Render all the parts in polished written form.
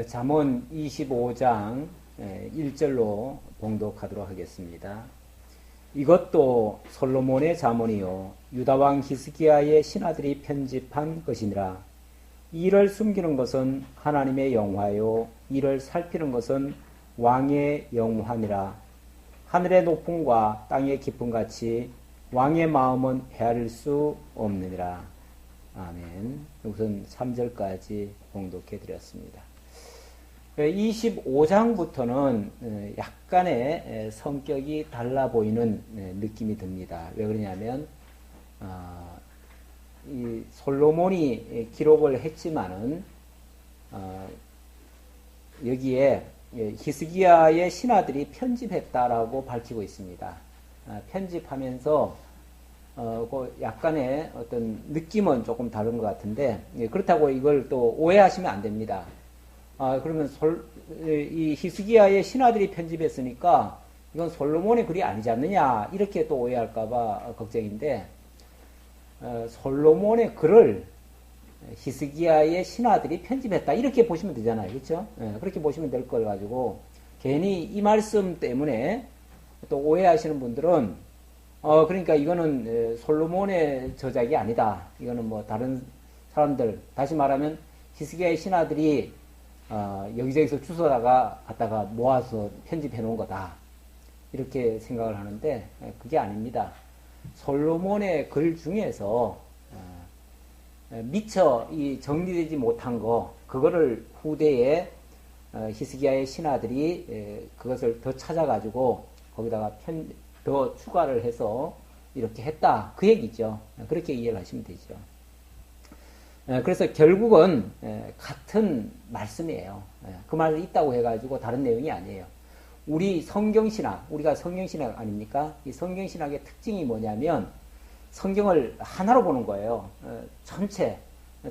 잠언 25장 1절로 봉독하도록 하겠습니다. 이것도 솔로몬의 잠언이요 유다왕 히스기야의 신하들이 편집한 것이니라. 이를 숨기는 것은 하나님의 영화요 이를 살피는 것은 왕의 영화니라. 하늘의 높음과 땅의 깊음 같이 왕의 마음은 헤아릴 수 없느니라. 아멘. 우선 3절까지 봉독해 드렸습니다. 25장부터는 약간의 성격이 달라 보이는 느낌이 듭니다. 왜 그러냐면 이 솔로몬이 기록을 했지만은 여기에 히스기야의 신하들이 편집했다라고 밝히고 있습니다. 편집하면서 약간의 어떤 느낌은 조금 다른 것 같은데 그렇다고 이걸 또 오해하시면 안 됩니다. 그러면 이 히스기야의 신하들이 편집했으니까 이건 솔로몬의 글이 아니지 않느냐 이렇게 또 오해할까봐 걱정인데 솔로몬의 글을 히스기야의 신하들이 편집했다 이렇게 보시면 되잖아요, 그렇죠? 그렇게 보시면 될 걸 가지고 괜히 이 말씀 때문에 또 오해하시는 분들은 그러니까 이거는 솔로몬의 저작이 아니다. 이거는 뭐 다른 사람들 다시 말하면 히스기야의 신하들이 여기저기서 주워다가 갖다가 모아서 편집해 놓은 거다. 이렇게 생각을 하는데 그게 아닙니다. 솔로몬의 글 중에서 미처 이 정리되지 못한 거 그거를 후대에 히스기야의 신하들이 그것을 더 찾아가지고 거기다가 더 추가를 해서 이렇게 했다. 그 얘기죠. 그렇게 이해를 하시면 되죠. 그래서 결국은 같은 말씀이에요. 그 말이 있다고 해가지고 다른 내용이 아니에요. 우리 성경신학, 우리가 성경신학 아닙니까? 이 성경신학의 특징이 뭐냐면 성경을 하나로 보는 거예요.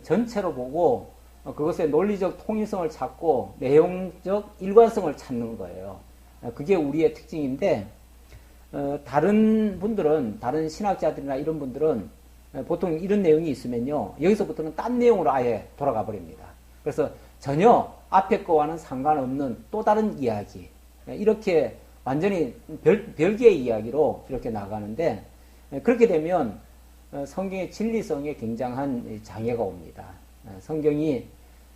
전체로 보고 그것의 논리적 통일성을 찾고 내용적 일관성을 찾는 거예요. 그게 우리의 특징인데 다른 분들은, 다른 신학자들이나 이런 분들은 보통 이런 내용이 있으면요, 여기서부터는 딴 내용으로 아예 돌아가 버립니다. 그래서 전혀 앞에 거와는 상관없는 또 다른 이야기, 이렇게 완전히 별개의 이야기로 이렇게 나가는데, 그렇게 되면 성경의 진리성에 굉장한 장애가 옵니다. 성경이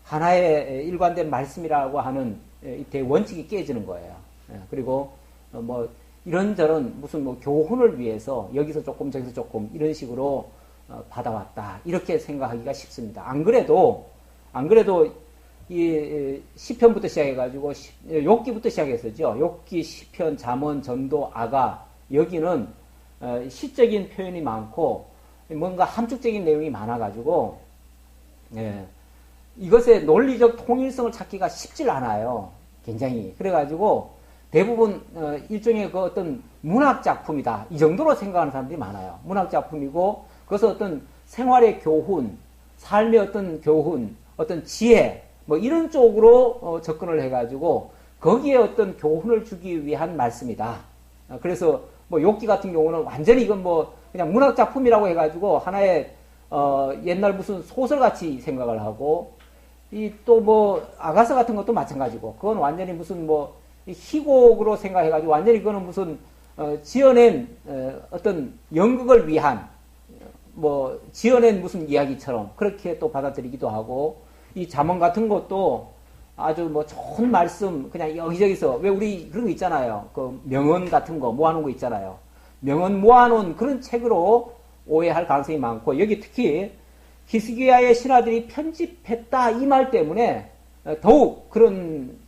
하나의 일관된 말씀이라고 하는 이 대원칙이 깨지는 거예요. 그리고 뭐 이런저런 무슨 뭐 교훈을 위해서 여기서 조금 저기서 조금 이런 식으로 받아왔다 이렇게 생각하기가 쉽습니다. 안 그래도 이 시편부터 시작해가지고 욥기부터 시작했었죠. 욥기, 시편, 잠언, 전도, 아가 여기는 시적인 표현이 많고 뭔가 함축적인 내용이 많아가지고 이것의 논리적 통일성을 찾기가 쉽질 않아요. 굉장히 그래가지고 대부분 일종의 그 어떤 문학 작품이다 이 정도로 생각하는 사람들이 많아요. 문학 작품이고 그것은 어떤 생활의 교훈, 삶의 어떤 교훈, 어떤 지혜 뭐 이런 쪽으로 접근을 해가지고 거기에 어떤 교훈을 주기 위한 말씀이다. 그래서 뭐 욥기 같은 경우는 완전히 이건 뭐 그냥 문학 작품이라고 해가지고 하나의 옛날 무슨 소설같이 생각을 하고 이 또 뭐 아가서 같은 것도 마찬가지고 그건 완전히 무슨 뭐 희곡으로 생각해가지고 완전히 그거는 무슨 지어낸 어떤 연극을 위한 뭐 지어낸 무슨 이야기처럼 그렇게 또 받아들이기도 하고 이 잠언 같은 것도 아주 뭐 좋은 말씀 그냥 여기저기서 왜 우리 그런 거 있잖아요. 그 명언 같은 거 모아놓은 거 있잖아요. 명언 모아놓은 그런 책으로 오해할 가능성이 많고 여기 특히 히스기야의 신하들이 편집했다 이 말 때문에 더욱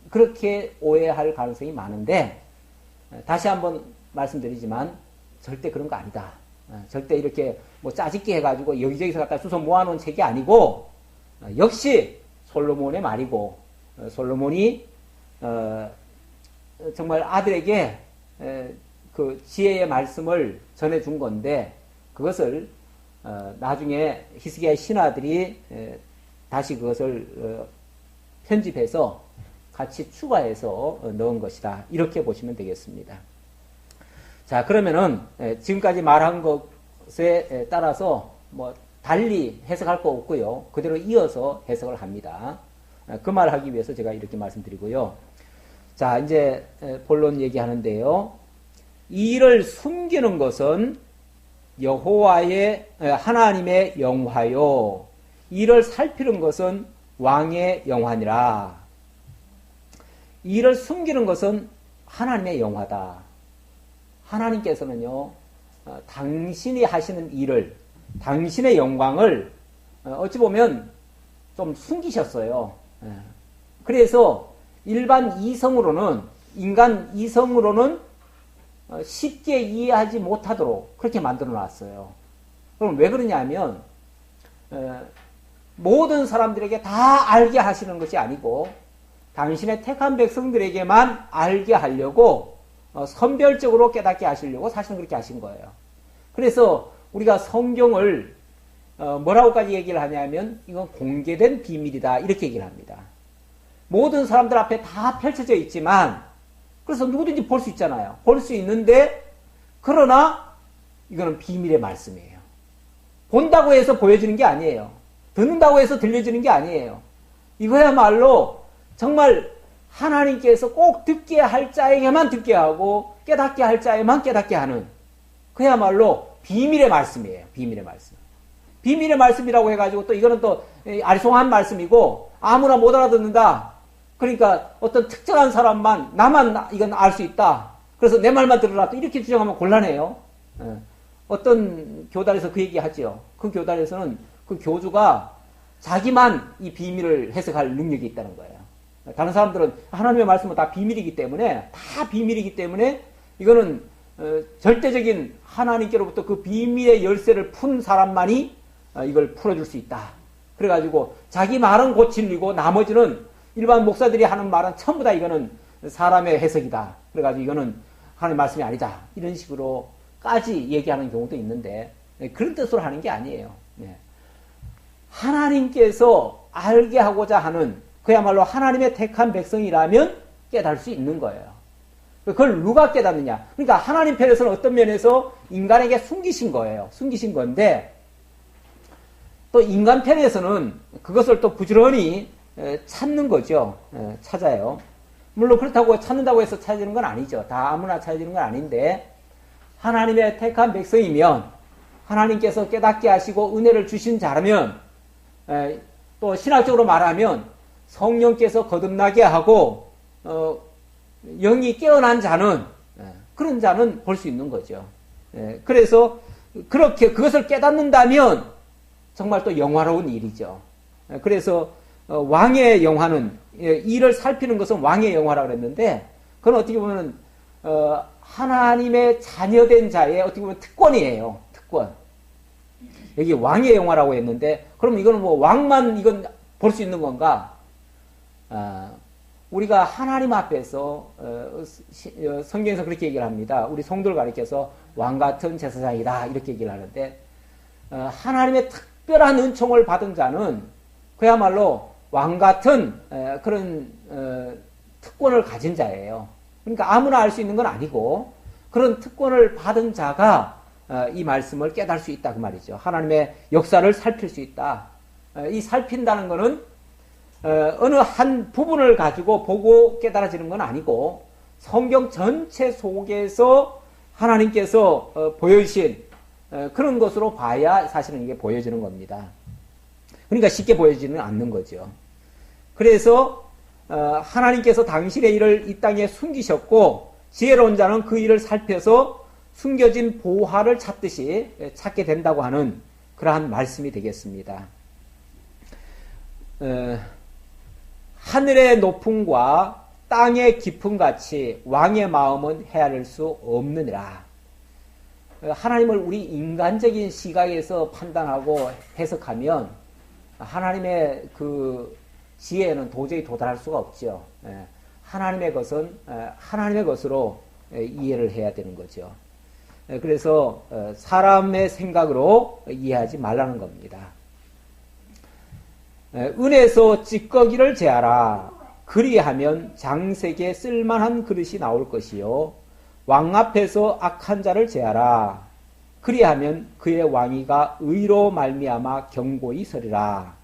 그렇게 오해할 가능성이 많은데 다시 한번 말씀드리지만 절대 그런 거 아니다. 절대 이렇게 뭐 짜집기 해가지고 여기저기서 갖다 주워 모아놓은 책이 아니고 역시 솔로몬의 말이고 솔로몬이 정말 아들에게 그 지혜의 말씀을 전해준 건데 그것을 나중에 히스기야의 신하들이 다시 그것을 편집해서 같이 추가해서 넣은 것이다. 이렇게 보시면 되겠습니다. 자, 그러면은 지금까지 말한 것에 따라서 뭐 달리 해석할 거 없고요. 그대로 이어서 해석을 합니다. 그 말을 하기 위해서 제가 이렇게 말씀드리고요. 자, 이제 본론 얘기하는데요. 이를 숨기는 것은 여호와의 하나님의 영화요. 이를 살피는 것은 왕의 영화니라. 이를 숨기는 것은 하나님의 영화다. 하나님께서는요, 당신이 하시는 일을, 당신의 영광을 어찌 보면 좀 숨기셨어요. 그래서 일반 이성으로는, 인간 이성으로는 쉽게 이해하지 못하도록 그렇게 만들어 놨어요. 그럼 왜 그러냐면, 모든 사람들에게 다 알게 하시는 것이 아니고, 당신의 택한 백성들에게만 알게 하려고, 선별적으로 깨닫게 하시려고 사실은 그렇게 하신 거예요. 그래서 우리가 성경을 뭐라고까지 얘기를 하냐면, 이건 공개된 비밀이다, 이렇게 얘기를 합니다. 모든 사람들 앞에 다 펼쳐져 있지만, 그래서 누구든지 볼 수 있잖아요. 볼 수 있는데, 그러나 이거는 비밀의 말씀이에요. 본다고 해서 보여지는 게 아니에요. 듣는다고 해서 들려지는 게 아니에요. 이거야말로 정말 하나님께서 꼭 듣게 할 자에게만 듣게 하고 깨닫게 할 자에만 깨닫게 하는, 그야말로 비밀의 말씀이에요. 비밀의 말씀. 비밀의 말씀이라고 해가지고 또 이거는 또 알쏭한 말씀이고 아무나 못 알아듣는다. 그러니까 어떤 특정한 사람만, 나만 이건 알 수 있다. 그래서 내 말만 들으라. 또 이렇게 주장하면 곤란해요. 어떤 교단에서 그 얘기 하죠. 그 교단에서는 그 교주가 자기만 이 비밀을 해석할 능력이 있다는 거예요. 다른 사람들은 하나님의 말씀은 다 비밀이기 때문에, 이거는 절대적인 하나님께로부터 그 비밀의 열쇠를 푼 사람만이 이걸 풀어줄 수 있다. 그래가지고 자기 말은 고칠리고 나머지는 일반 목사들이 하는 말은 전부 다 이거는 사람의 해석이다. 그래가지고 이거는 하나님의 말씀이 아니다. 이런 식으로까지 얘기하는 경우도 있는데, 그런 뜻으로 하는 게 아니에요. 하나님께서 알게 하고자 하는, 그야말로 하나님의 택한 백성이라면 깨달을 수 있는 거예요. 그걸 누가 깨닫느냐? 그러니까 하나님 편에서는 어떤 면에서 인간에게 숨기신 거예요. 숨기신 건데, 또 인간 편에서는 그것을 또 부지런히 찾는 거죠. 찾아요. 물론 그렇다고 찾는다고 해서 찾아지는 건 아니죠. 다 아무나 찾아지는 건 아닌데, 하나님의 택한 백성이면, 하나님께서 깨닫게 하시고 은혜를 주신 자라면, 또 신학적으로 말하면 성령께서 거듭나게 하고 영이 깨어난 자는, 그런 자는 볼 수 있는 거죠. 그래서 그렇게 그것을 깨닫는다면 정말 또 영화로운 일이죠. 그래서 왕의 영화는, 이를 살피는 것은 왕의 영화라고 그랬는데, 그건 어떻게 보면 하나님의 자녀된 자의 어떻게 보면 특권이에요. 특권. 여기 왕의 영화라고 했는데, 그럼 이거는 뭐 왕만 이건 볼 수 있는 건가? 우리가 하나님 앞에서 성경에서 그렇게 얘기를 합니다. 우리 성도를 가리켜서 왕 같은 제사장이다, 이렇게 얘기를 하는데, 하나님의 특별한 은총을 받은 자는 그야말로 왕 같은 그런 특권을 가진 자예요. 그러니까 아무나 알 수 있는 건 아니고, 그런 특권을 받은 자가 이 말씀을 깨달을 수 있다, 그 말이죠. 하나님의 역사를 살필 수 있다. 이 살핀다는 것은 어느 한 부분을 가지고 보고 깨달아지는 건 아니고, 성경 전체 속에서 하나님께서 보여주신 그런 것으로 봐야 사실은 이게 보여지는 겁니다. 그러니까 쉽게 보여지는 않는 거죠. 그래서 하나님께서 당신의 일을 이 땅에 숨기셨고, 지혜로운 자는 그 일을 살펴서 숨겨진 보화를 찾듯이 찾게 된다고 하는 그러한 말씀이 되겠습니다. 하늘의 높음과 땅의 깊음 같이 왕의 마음은 헤아릴 수 없느니라. 하나님을 우리 인간적인 시각에서 판단하고 해석하면 하나님의 그 지혜에는 도저히 도달할 수가 없죠. 하나님의 것은 하나님의 것으로 이해를 해야 되는 거죠. 그래서 사람의 생각으로 이해하지 말라는 겁니다. 은에서 찌꺼기를 제하라. 그리하면 장색에 쓸만한 그릇이 나올 것이요, 왕 앞에서 악한 자를 제하라. 그리하면 그의 왕위가 의로 말미암아 견고히 서리라.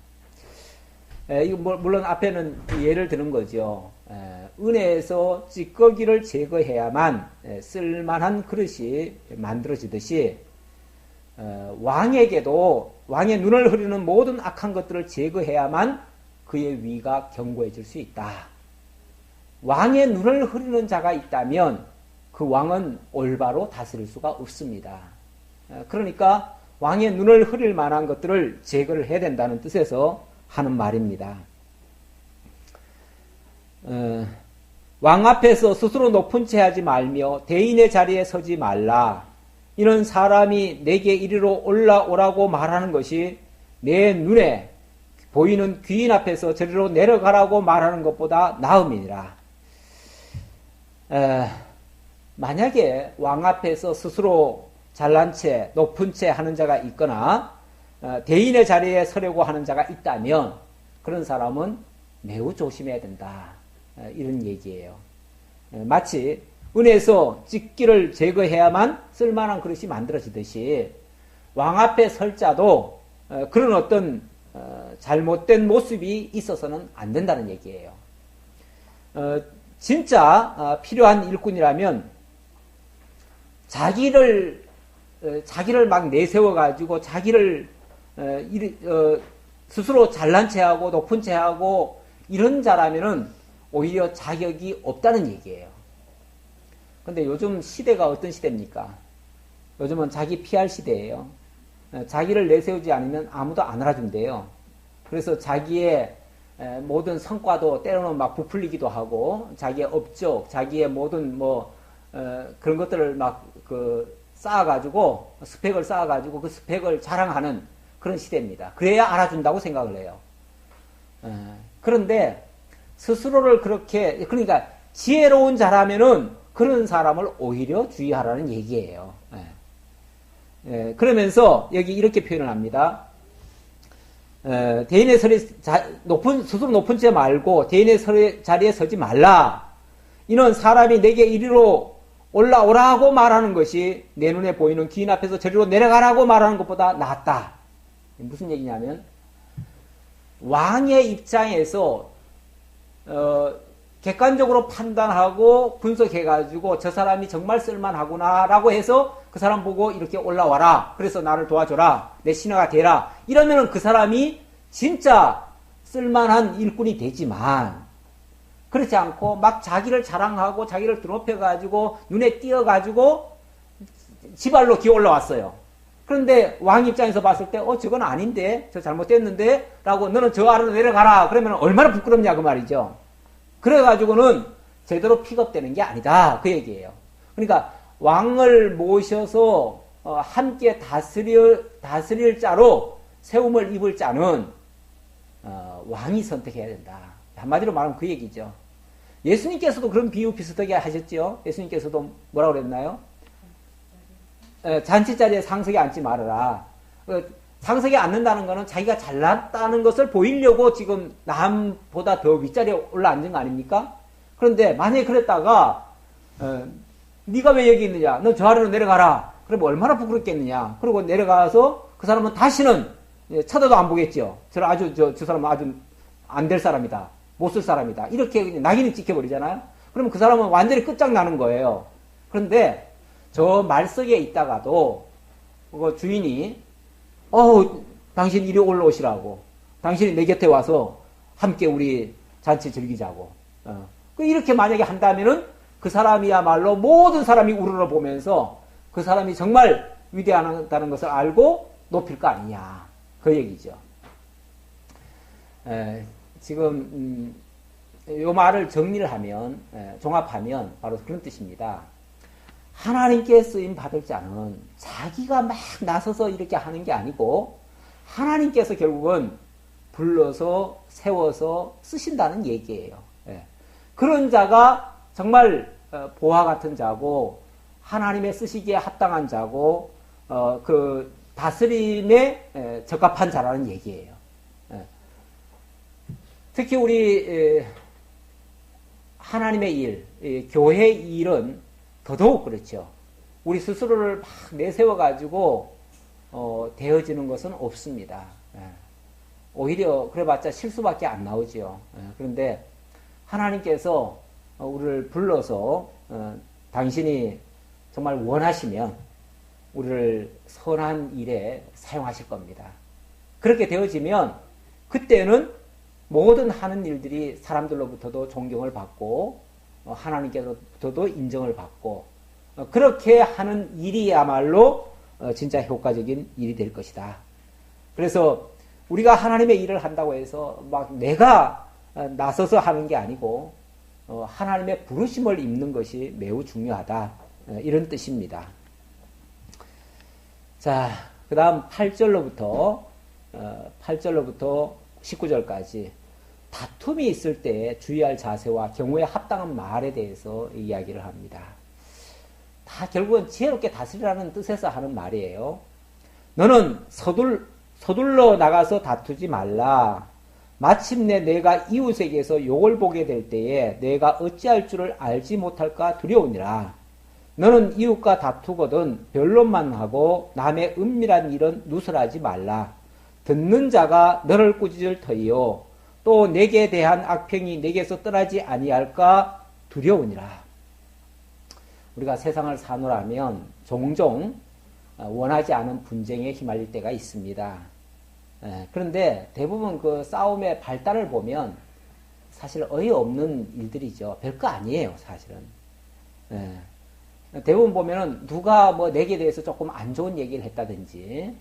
이거 물론 앞에는 예를 드는 거죠. 은혜에서 찌꺼기를 제거해야만 쓸만한 그릇이 만들어지듯이 왕에게도 왕의 눈을 흐리는 모든 악한 것들을 제거해야만 그의 위가 견고해질 수 있다. 왕의 눈을 흐리는 자가 있다면 그 왕은 올바로 다스릴 수가 없습니다. 그러니까 왕의 눈을 흐릴 만한 것들을 제거를 해야 된다는 뜻에서 하는 말입니다. 왕 앞에서 스스로 높은 채 하지 말며 대인의 자리에 서지 말라. 이는 사람이 내게 이리로 올라오라고 말하는 것이 내 눈에 보이는 귀인 앞에서 저리로 내려가라고 말하는 것보다 나음이니라. 만약에 왕 앞에서 스스로 잘난 채, 높은 채 하는 자가 있거나 대인의 자리에 서려고 하는 자가 있다면 그런 사람은 매우 조심해야 된다. 이런 얘기예요. 마치 은혜에서 찌기를 제거해야만 쓸만한 그릇이 만들어지듯이 왕 앞에 설 자도 그런 어떤 잘못된 모습이 있어서는 안 된다는 얘기예요. 진짜 필요한 일꾼이라면 자기를 막 내세워가지고 자기를 스스로 잘난 체하고 높은 체하고 이런 자라면은 오히려 자격이 없다는 얘기예요. 근데 요즘 시대가 어떤 시대입니까? 요즘은 자기 PR 시대예요. 자기를 내세우지 않으면 아무도 안 알아준대요. 그래서 자기의 모든 성과도 때로는 막 부풀리기도 하고 자기의 업적, 자기의 모든 그런 것들을 막 쌓아가지고 스펙을 쌓아가지고 그 스펙을 자랑하는 그런 시대입니다. 그래야 알아준다고 생각을 해요. 그런데 스스로를 그렇게 그러니까 지혜로운 자라면은 그런 사람을 오히려 주의하라는 얘기예요. 그러면서 여기 이렇게 표현을 합니다. 대인의 스스로 높은 채 말고 대인의 자리에 서지 말라. 이는 사람이 내게 이리로 올라오라고 말하는 것이 내 눈에 보이는 귀인 앞에서 저리로 내려가라고 말하는 것보다 낫다. 무슨 얘기냐면 왕의 입장에서 객관적으로 판단하고 분석해가지고 저 사람이 정말 쓸만하구나라고 해서 그 사람 보고 이렇게 올라와라. 그래서 나를 도와줘라. 내 신하가 되라. 이러면은 그 사람이 진짜 쓸만한 일꾼이 되지만 그렇지 않고 막 자기를 자랑하고 자기를 드높여가지고 눈에 띄어가지고 지발로 기어 올라왔어요. 그런데 왕 입장에서 봤을 때 저건 아닌데 저 잘못됐는데 라고 너는 저 아래로 내려가라. 그러면 얼마나 부끄럽냐 그 말이죠. 그래가지고는 제대로 픽업되는 게 아니다. 그 얘기예요. 그러니까 왕을 모셔서 함께 다스릴 자로 세움을 입을 자는 왕이 선택해야 된다. 한마디로 말하면 그 얘기죠. 예수님께서도 그런 비유 비슷하게 하셨죠. 예수님께서도 뭐라고 그랬나요? 잔치 자리에 상석에 앉지 말아라. 상석에 앉는다는 것은 자기가 잘났다는 것을 보이려고 지금 남보다 더 윗자리에 올라앉은 거 아닙니까? 그런데 만약에 그랬다가 네가 왜 여기 있느냐? 너 저 아래로 내려가라. 그러면 얼마나 부끄럽겠느냐? 그리고 내려가서 그 사람은 다시는 쳐다도 안 보겠죠. 저 사람은 아주 안 될 사람이다. 못 쓸 사람이다. 이렇게 낙인을 찍혀버리잖아요. 그러면 그 사람은 완전히 끝장나는 거예요. 그런데 저 말석에 있다가도 그 주인이 당신 이리 올라오시라고. 당신이 내 곁에 와서 함께 우리 잔치 즐기자고. 이렇게 만약에 한다면은 그 사람이야말로 모든 사람이 우러러보면서 그 사람이 정말 위대하다는 것을 알고 높일 거 아니냐. 그 얘기죠. 지금 요 말을 정리를 하면 종합하면 바로 그런 뜻입니다. 하나님께 쓰임 받을 자는 자기가 막 나서서 이렇게 하는 게 아니고 하나님께서 결국은 불러서 세워서 쓰신다는 얘기예요. 그런 자가 정말 보화 같은 자고 하나님의 쓰시기에 합당한 자고 그 다스림에 적합한 자라는 얘기예요. 특히 우리 하나님의 일, 교회의 일은 더더욱 그렇죠. 우리 스스로를 막 내세워가지고 되어지는 것은 없습니다. 오히려 그래봤자 실수밖에 안 나오지요. 그런데 하나님께서 우리를 불러서 당신이 정말 원하시면 우리를 선한 일에 사용하실 겁니다. 그렇게 되어지면 그때는 모든 하는 일들이 사람들로부터도 존경을 받고 하나님께로부터도 인정을 받고 그렇게 하는 일이야말로 진짜 효과적인 일이 될 것이다. 그래서 우리가 하나님의 일을 한다고 해서 막 내가 나서서 하는 게 아니고 하나님의 부르심을 입는 것이 매우 중요하다. 이런 뜻입니다. 자, 그 다음 8절로부터 19절까지 다툼이 있을 때 주의할 자세와 경우에 합당한 말에 대해서 이야기를 합니다. 다 결국은 지혜롭게 다스리라는 뜻에서 하는 말이에요. 너는 서둘러 나가서 다투지 말라. 마침내 내가 이웃에게서 욕을 보게 될 때에 내가 어찌할 줄을 알지 못할까 두려우니라. 너는 이웃과 다투거든 변론만 하고 남의 은밀한 일은 누설하지 말라. 듣는 자가 너를 꾸짖을 터이요 또 내게 대한 악평이 내게서 떠나지 아니할까 두려우니라. 우리가 세상을 사노라면 종종 원하지 않은 분쟁에 휘말릴 때가 있습니다. 그런데 대부분 그 싸움의 발달을 보면 사실 어이없는 일들이죠. 별거 아니에요, 사실은. 대부분 보면은 누가 뭐 내게 대해서 조금 안 좋은 얘기를 했다든지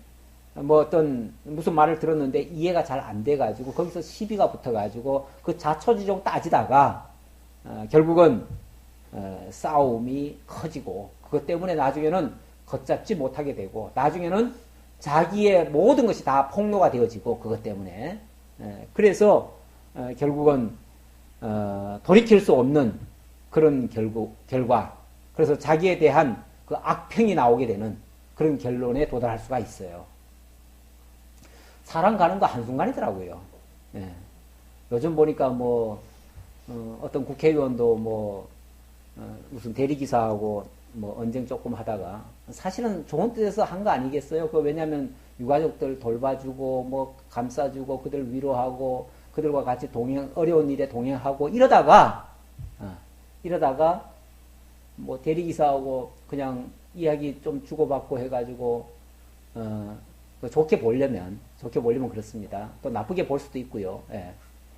뭐 어떤 무슨 말을 들었는데 이해가 잘 안 돼가지고 거기서 시비가 붙어가지고 그 자초지종 따지다가 결국은 싸움이 커지고 그것 때문에 나중에는 걷잡지 못하게 되고 나중에는 자기의 모든 것이 다 폭로가 되어지고 그것 때문에 그래서 결국은 돌이킬 수 없는 그런 결과 그래서 자기에 대한 그 악평이 나오게 되는 그런 결론에 도달할 수가 있어요. 사람 가는 거 한순간이더라고요. 요즘 보니까 뭐 어떤 국회의원도 뭐 무슨 대리기사하고 뭐 언쟁 조금 하다가 사실은 좋은 뜻에서 한 거 아니겠어요? 왜냐하면 유가족들 돌봐주고 뭐 감싸주고 그들 위로하고 그들과 같이 어려운 일에 동행하고 이러다가 뭐 대리기사하고 그냥 이야기 좀 주고받고 해가지고 좋게 보려면 그렇습니다. 또 나쁘게 볼 수도 있고요.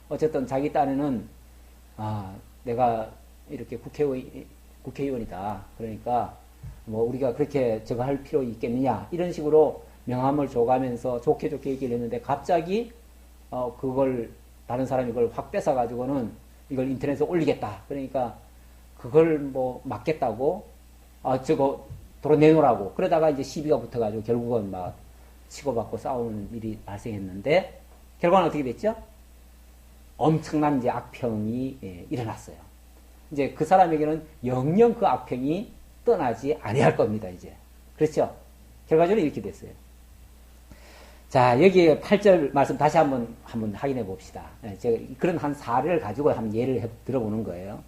어쨌든 자기 딴에는 내가 이렇게 국회의원이다. 그러니까 뭐 우리가 그렇게 저거 할 필요 있겠느냐 이런 식으로 명함을 줘가면서 좋게 얘기를 했는데 갑자기 그걸 다른 사람이 이걸 확 뺏어 가지고는 이걸 인터넷에 올리겠다. 그러니까 그걸 뭐 막겠다고 저거 도로 내놓으라고 그러다가 이제 시비가 붙어가지고 결국은 막 치고받고 싸우는 일이 발생했는데 결과는 어떻게 됐죠? 엄청난 이제 악평이 일어났어요. 이제 그 사람에게는 영영 그 악평이 떠나지 아니할 겁니다, 이제. 그렇죠? 결과적으로 이렇게 됐어요. 자, 여기 8절 말씀 다시 한번 확인해 봅시다. 제가 그런 한 사례를 가지고 한번 예를 들어보는 거예요.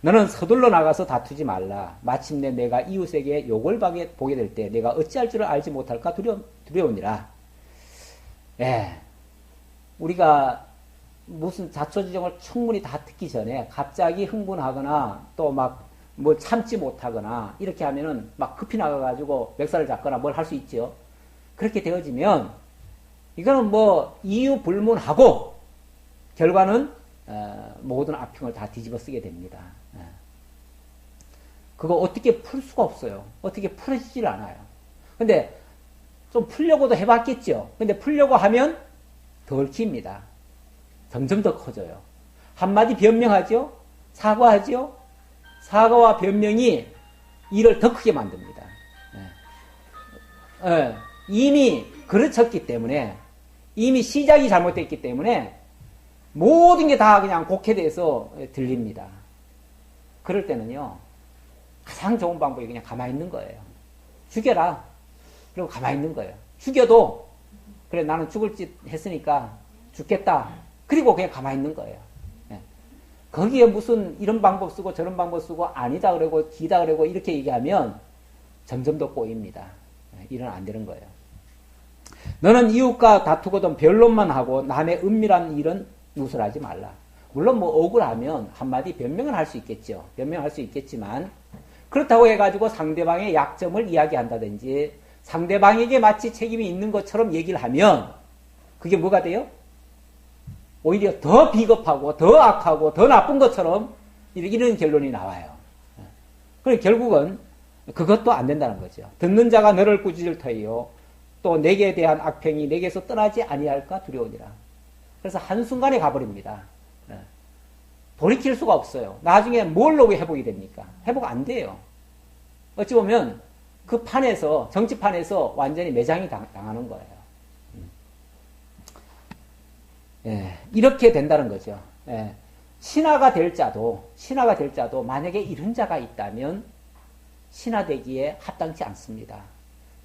너는 서둘러 나가서 다투지 말라. 마침내 내가 이웃에게 욕을 보게 될 때 내가 어찌할 줄을 알지 못할까 두려우니라. 우리가 무슨 자초지종을 충분히 다 듣기 전에 갑자기 흥분하거나 또 막 뭐 참지 못하거나 이렇게 하면은 막 급히 나가가지고 멱살을 잡거나 뭘 할 수 있죠. 그렇게 되어지면 이거는 뭐 이유 불문하고 결과는 모든 악평을 다 뒤집어 쓰게 됩니다. 그거 어떻게 풀 수가 없어요. 어떻게 풀어지질 않아요. 근데 좀 풀려고도 해봤겠죠. 근데 풀려고 하면 더 얽힙니다. 점점 더 커져요. 한마디 변명하죠. 사과하죠. 사과와 변명이 일을 더 크게 만듭니다. 이미 그르쳤기 때문에 이미 시작이 잘못됐기 때문에 모든 게 다 그냥 곡해돼서 들립니다. 그럴 때는요. 가장 좋은 방법이 그냥 가만히 있는 거예요. 죽여라. 그리고 가만히 있는 거예요. 죽여도 그래 나는 죽을 짓 했으니까 죽겠다. 그리고 그냥 가만히 있는 거예요. 거기에 무슨 이런 방법 쓰고 저런 방법 쓰고 아니다 그러고 기다 그러고 이렇게 얘기하면 점점 더 꼬입니다. 일은 안 되는 거예요. 너는 이웃과 다투거든 변론만 하고 남의 은밀한 일은 누설하지 말라. 물론 뭐 억울하면 한마디 변명은 할 수 있겠죠. 변명할 수 있겠지만 그렇다고 해가지고 상대방의 약점을 이야기한다든지 상대방에게 마치 책임이 있는 것처럼 얘기를 하면 그게 뭐가 돼요? 오히려 더 비겁하고 더 악하고 더 나쁜 것처럼 이런 결론이 나와요. 그럼 결국은 그것도 안 된다는 거죠. 듣는 자가 너를 꾸짖을 터이요 또 내게 대한 악평이 내게서 떠나지 아니할까 두려우니라. 그래서 한순간에 가버립니다. 돌이킬 수가 없어요. 나중에 뭘로 회복이 됩니까? 회복 안 돼요. 어찌 보면 그 판에서 정치판에서 완전히 매장이 당하는 거예요. 예, 이렇게 된다는 거죠. 예, 신하가 될 자도 만약에 이런 자가 있다면 신하 되기에 합당치 않습니다.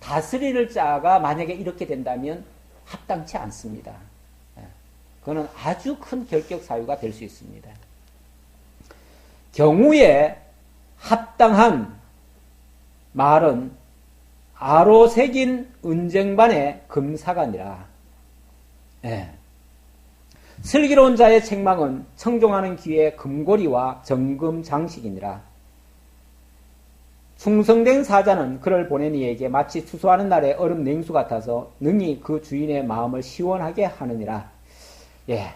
다스릴 자가 만약에 이렇게 된다면 합당치 않습니다. 예, 그거는 아주 큰 결격 사유가 될 수 있습니다. 경우에 합당한 말은 아로 새긴 은쟁반의 금사관이라. 예. 슬기로운 자의 책망은 청종하는 귀의 금고리와 정금 장식이니라. 충성된 사자는 그를 보낸 이에게 마치 추수하는 날의 얼음 냉수 같아서 능히 그 주인의 마음을 시원하게 하느니라. 예,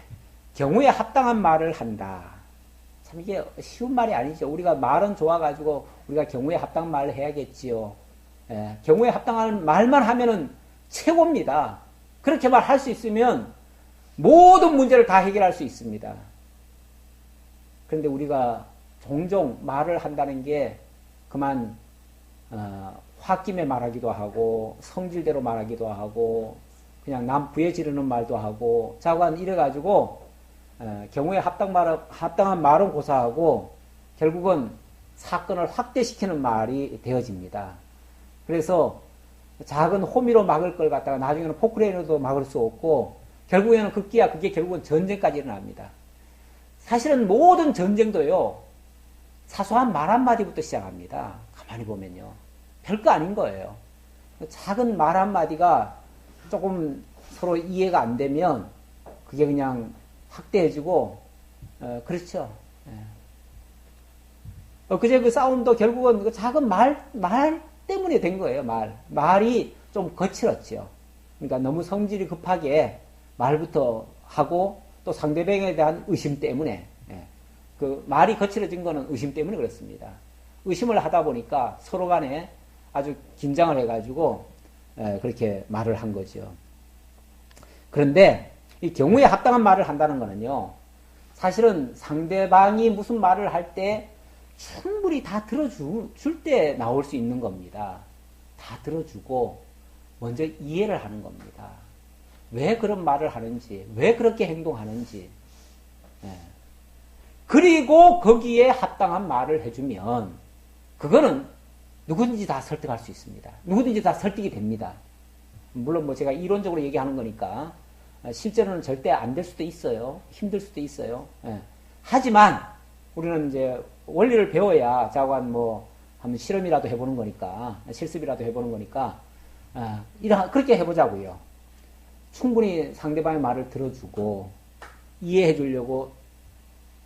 경우에 합당한 말을 한다. 참 이게 쉬운 말이 아니죠. 우리가 말은 좋아가지고 우리가 경우에 합당한 말을 해야겠지요. 예, 경우에 합당한 말만 하면은 최고입니다. 그렇게 말할 수 있으면 모든 문제를 다 해결할 수 있습니다. 그런데 우리가 종종 말을 한다는 게 그만 홧김에 말하기도 하고 성질대로 말하기도 하고 그냥 남 부에 지르는 말도 하고 자관 이래가지고 경우에 합당한 말은 고사하고 결국은 사건을 확대시키는 말이 되어집니다. 그래서 작은 호미로 막을 걸 갖다가 나중에는 포크레인으로도 막을 수 없고 결국에는 급기야 그게 결국은 전쟁까지 일어납니다. 사실은 모든 전쟁도요. 사소한 말 한마디부터 시작합니다. 가만히 보면요. 별거 아닌 거예요. 작은 말 한마디가 조금 서로 이해가 안 되면 그게 그냥 확대해지고 그렇죠. 그제 그 싸움도 결국은 그 작은 말 때문에 된 거예요. 말이 좀 거칠었죠. 그러니까 너무 성질이 급하게 말부터 하고 또 상대방에 대한 의심 때문에 그 말이 거칠어진 거는 의심 때문에 그렇습니다. 의심을 하다 보니까 서로 간에 아주 긴장을 해가지고 그렇게 말을 한 거죠. 그런데 이 경우에 합당한 말을 한다는 거는요. 사실은 상대방이 무슨 말을 할 때 충분히 다 들어줄 때 나올 수 있는 겁니다. 다 들어주고 먼저 이해를 하는 겁니다. 왜 그런 말을 하는지, 왜 그렇게 행동하는지. 그리고 거기에 합당한 말을 해주면 그거는 누구든지 다 설득할 수 있습니다. 누구든지 다 설득이 됩니다. 물론 뭐 제가 이론적으로 얘기하는 거니까 실제로는 절대 안 될 수도 있어요. 힘들 수도 있어요. 하지만 우리는 이제 원리를 배워야 자관 뭐 한번 실험이라도 해보는 거니까 실습이라도 해보는 거니까 그렇게 해보자고요. 충분히 상대방의 말을 들어주고 이해해 주려고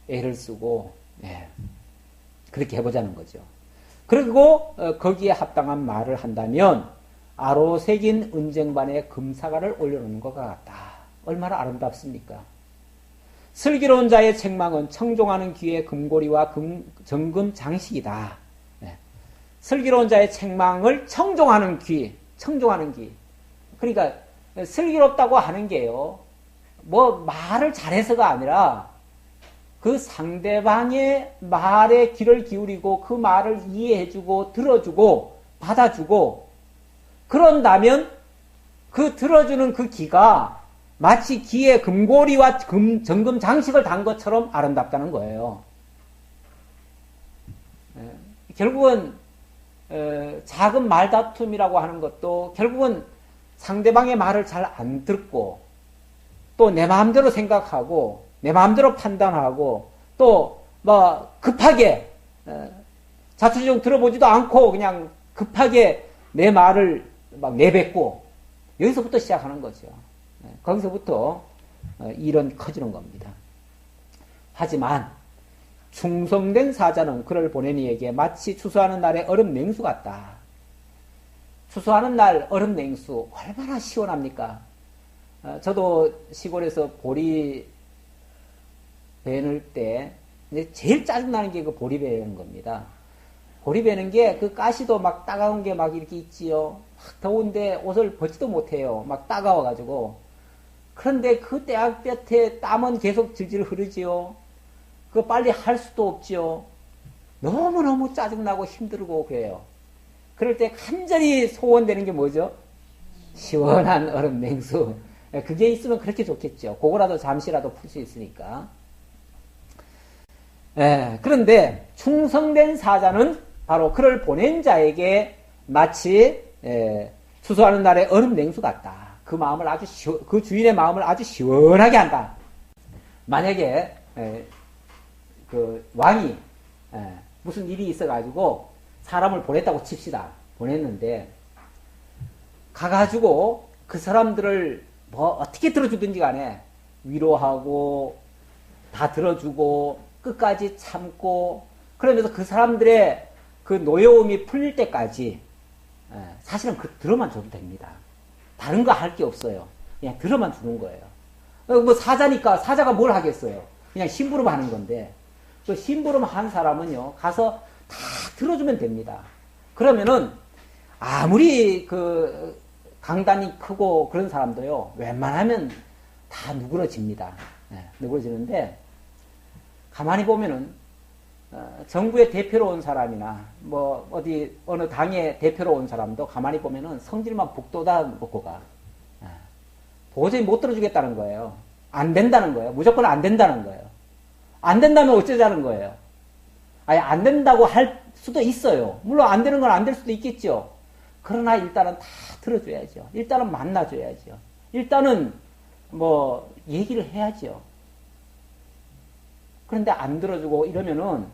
애를 쓰고 그렇게 해보자는 거죠. 그리고 거기에 합당한 말을 한다면 아로 새긴 은쟁반에 금사과를 올려놓는 것 같다. 얼마나 아름답습니까? 슬기로운 자의 책망은 청종하는 귀의 금고리와 정금 장식이다. 슬기로운 자의 책망을 청종하는 귀. 그러니까 슬기롭다고 하는 게요. 뭐 말을 잘해서가 아니라 그 상대방의 말에 귀를 기울이고 그 말을 이해해주고 들어주고 받아주고 그런다면 그 들어주는 그 귀가 마치 귀에 금고리와 정금 장식을 단 것처럼 아름답다는 거예요. 결국은 작은 말다툼이라고 하는 것도 결국은 상대방의 말을 잘 안 듣고 또 내 마음대로 생각하고 내 마음대로 판단하고 또 뭐 급하게 자초지종 들어보지도 않고 그냥 급하게 내 말을 막 내뱉고 여기서부터 시작하는 거죠. 거기서부터 일은 커지는 겁니다. 하지만 충성된 사자는 그를 보낸 이에게 마치 추수하는 날의 얼음 냉수 같다. 추수하는 날 얼음 냉수 얼마나 시원합니까? 저도 시골에서 보리 베는 때 제일 짜증나는 게 그 보리 베는 겁니다. 보리 베는 게 그 가시도 막 따가운 게 막 이렇게 있지요. 막 더운데 옷을 벗지도 못해요. 막 따가워가지고. 그런데 그 떼약볕에 땀은 계속 질질 흐르지요. 그거 빨리 할 수도 없지요. 너무너무 짜증나고 힘들고 그래요. 그럴 때 간절히 소원되는 게 뭐죠? 시원한 얼음 냉수. 그게 있으면 그렇게 좋겠죠. 그거라도 잠시라도 풀 수 있으니까. 그런데 충성된 사자는 바로 그를 보낸 자에게 마치 추수하는 날의 얼음 냉수 같다. 그 마음을 그 주인의 마음을 아주 시원하게 한다. 만약에 그 왕이 무슨 일이 있어가지고 사람을 보냈다고 칩시다. 보냈는데 가가지고 그 사람들을 뭐 어떻게 들어주든지 간에 위로하고 다 들어주고 끝까지 참고 그러면서 그 사람들의 그 노여움이 풀릴 때까지 사실은 그 들어만 줘도 됩니다. 다른 거 할 게 없어요. 그냥 들어만 주는 거예요. 뭐 사자니까 사자가 뭘 하겠어요. 그냥 심부름 하는 건데 그 심부름 한 사람은요 가서 다 들어주면 됩니다. 그러면은 아무리 그 강단이 크고 그런 사람도요 웬만하면 다 누그러집니다. 누그러지는데 가만히 보면은 정부의 대표로 온 사람이나 뭐 어디 어느 당의 대표로 온 사람도 가만히 보면은 성질만 북돋아 놓고 가. 도저히 못 들어주겠다는 거예요. 안 된다는 거예요. 무조건 안 된다는 거예요. 안 된다면 어쩌자는 거예요. 아니 안 된다고 할 수도 있어요. 물론 안 되는 건 안 될 수도 있겠죠. 그러나 일단은 다 들어줘야죠. 일단은 만나줘야죠. 일단은 뭐 얘기를 해야죠. 그런데 안 들어주고 이러면은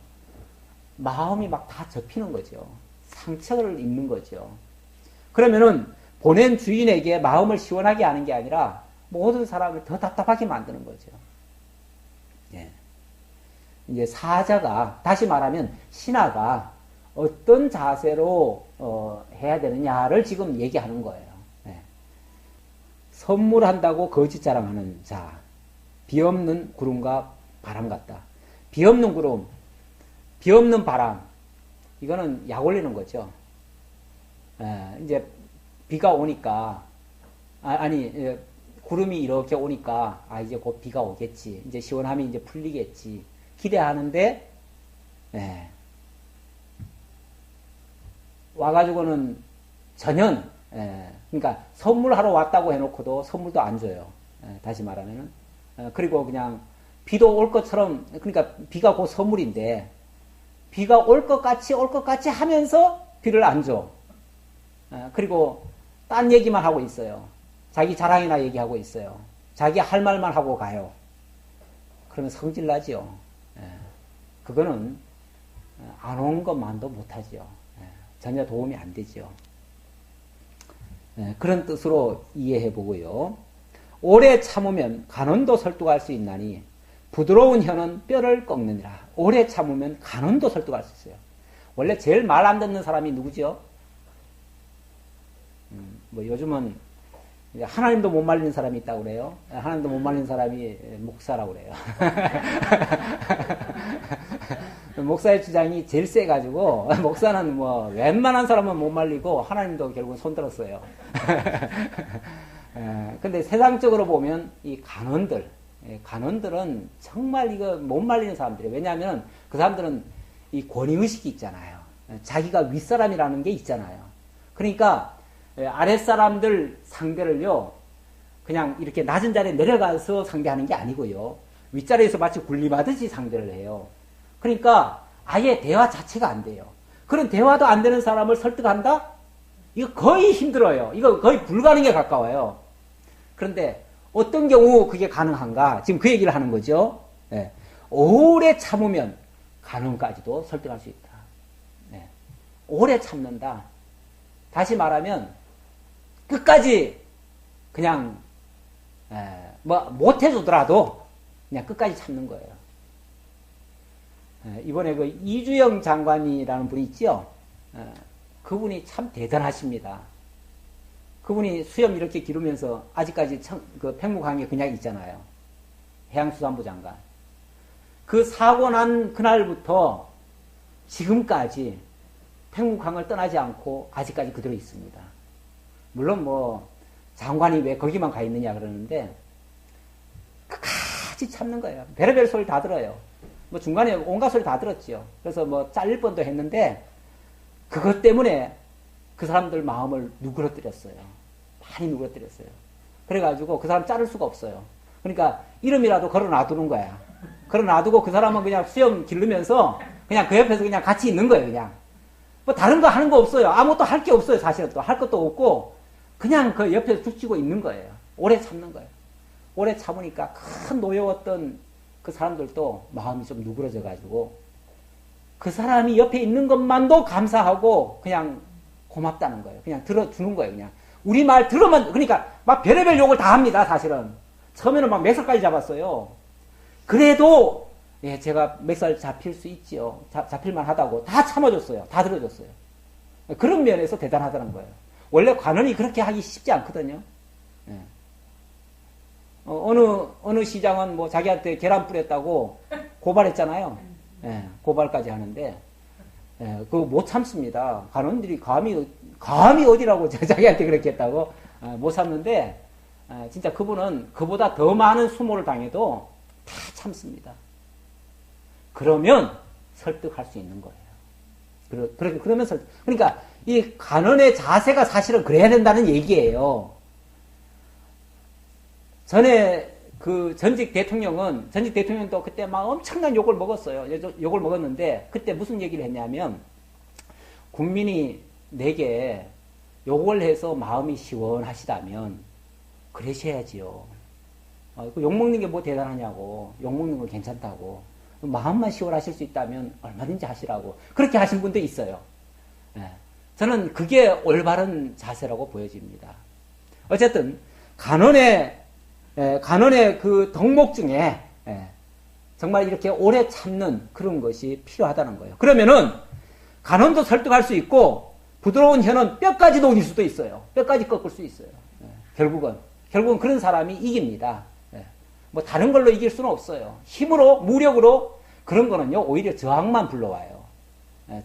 마음이 막 다 접히는 거죠. 상처를 입는 거죠. 그러면은 보낸 주인에게 마음을 시원하게 하는 게 아니라 모든 사람을 더 답답하게 만드는 거죠. 예. 이제 사자가, 다시 말하면 신하가 어떤 자세로 해야 되느냐를 지금 얘기하는 거예요. 예. 선물한다고 거짓 자랑하는 자, 비없는 구름과 바람 같다. 비없는 구름, 비없는 바람, 이거는 약 올리는 거죠. 이제 비가 오니까, 구름이 이렇게 오니까, 이제 곧 비가 오겠지. 이제 시원함이 이제 풀리겠지. 기대하는데, 와가지고는 전혀, 그러니까 선물하러 왔다고 해놓고도 선물도 안 줘요. 다시 말하면은. 그리고 그냥 비도 올 것처럼, 그러니까 비가 곧 선물인데, 비가 올 것 같이 하면서 비를 안 줘. 그리고 딴 얘기만 하고 있어요. 자기 자랑이나 얘기하고 있어요. 자기 할 말만 하고 가요. 그러면 성질나지요. 그거는 안 온 것만도 못하지요. 전혀 도움이 안 되지요. 그런 뜻으로 이해해 보고요. 오래 참으면 간원도 설득할 수 있나니 부드러운 혀는 뼈를 꺾느니라. 오래 참으면 간원도 설득할 수 있어요. 원래 제일 말 안 듣는 사람이 누구죠? 뭐 요즘은 하나님도 못 말리는 사람이 있다고 그래요. 하나님도 못 말리는 사람이 목사라고 그래요. 목사의 주장이 제일 세가지고 목사는 뭐 웬만한 사람은 못 말리고 하나님도 결국 손들었어요. 근데 세상적으로 보면 이 간원들은 정말 이거 못 말리는 사람들이에요. 왜냐하면 그 사람들은 이 권위의식이 있잖아요. 자기가 윗사람이라는 게 있잖아요. 그러니까 아랫사람들 상대를요, 그냥 이렇게 낮은 자리에 내려가서 상대하는 게 아니고요. 윗자리에서 마치 군림하듯이 상대를 해요. 그러니까 아예 대화 자체가 안 돼요. 그런 대화도 안 되는 사람을 설득한다? 이거 거의 힘들어요. 이거 거의 불가능에 가까워요. 그런데 어떤 경우 그게 가능한가? 지금 그 얘기를 하는 거죠. 오래 참으면 간원까지도 설득할 수 있다. 오래 참는다. 다시 말하면 끝까지 그냥 뭐 못해주더라도 그냥 끝까지 참는 거예요. 이번에 그 이주영 장관이라는 분이 있죠. 그분이 참 대단하십니다. 그분이 수염 이렇게 기르면서 아직까지 그 팽무강에 그냥 있잖아요. 해양수산부 장관. 그 사고 난 그날부터 지금까지 팽무강을 떠나지 않고 아직까지 그대로 있습니다. 물론 뭐 장관이 왜 거기만 가 있느냐 그러는데 끝까지 참는 거예요. 별의별 소리 다 들어요. 뭐 중간에 온갖 소리 다 들었지요. 그래서 뭐 잘릴 뻔도 했는데 그것 때문에 그 사람들 마음을 누그러뜨렸어요. 많이 누그러뜨렸어요. 그래가지고 그 사람 자를 수가 없어요. 그러니까 이름이라도 걸어 놔두는 거야. 걸어 놔두고 그 사람은 그냥 수염 기르면서 그냥 그 옆에서 그냥 같이 있는 거예요. 그냥 뭐 다른 거 하는 거 없어요. 아무것도 할 게 없어요. 사실은 또 할 것도 없고 그냥 그 옆에서 죽치고 있는 거예요. 오래 참는 거예요. 오래 참으니까 큰 노여웠던 그 사람들도 마음이 좀 누그러져가지고 그 사람이 옆에 있는 것만도 감사하고 그냥 고맙다는 거예요. 그냥 들어주는 거예요. 그냥 우리 말 들으면 그러니까 막 별의별 욕을 다 합니다. 사실은 처음에는 막 멱살까지 잡았어요. 그래도 예, 제가 멱살 잡힐 수 있지요. 잡힐만 하다고 다 참아줬어요. 다 들어줬어요. 그런 면에서 대단하다는 거예요. 원래 관원이 그렇게 하기 쉽지 않거든요. 예. 어느 시장은 뭐 자기한테 계란 뿌렸다고 고발했잖아요. 예, 고발까지 하는데, 예, 그거 못 참습니다. 관원들이 감히 어디라고 자기한테 그렇게 했다고, 못 참는데, 진짜 그분은 그보다 더 많은 수모를 당해도 다 참습니다. 그러면 설득할 수 있는 거예요. 그러면 그러니까 이 관원의 자세가 사실은 그래야 된다는 얘기예요. 전에 그 전직 대통령도 그때 막 엄청난 욕을 먹었어요. 욕을 먹었는데 그때 무슨 얘기를 했냐면 국민이 내게 욕을 해서 마음이 시원하시다면 그러셔야지요. 욕먹는 게 뭐 대단하냐고. 욕먹는 거 괜찮다고. 마음만 시원하실 수 있다면 얼마든지 하시라고. 그렇게 하신 분도 있어요. 예. 저는 그게 올바른 자세라고 보여집니다. 어쨌든 간언의 그 덕목 중에 정말 이렇게 오래 참는 그런 것이 필요하다는 거예요. 그러면은 간언도 설득할 수 있고 부드러운 혀는 뼈까지 녹일 수도 있어요. 뼈까지 꺾을 수 있어요. 결국은 그런 사람이 이깁니다. 뭐 다른 걸로 이길 수는 없어요. 힘으로 무력으로 그런 거는요 오히려 저항만 불러와요.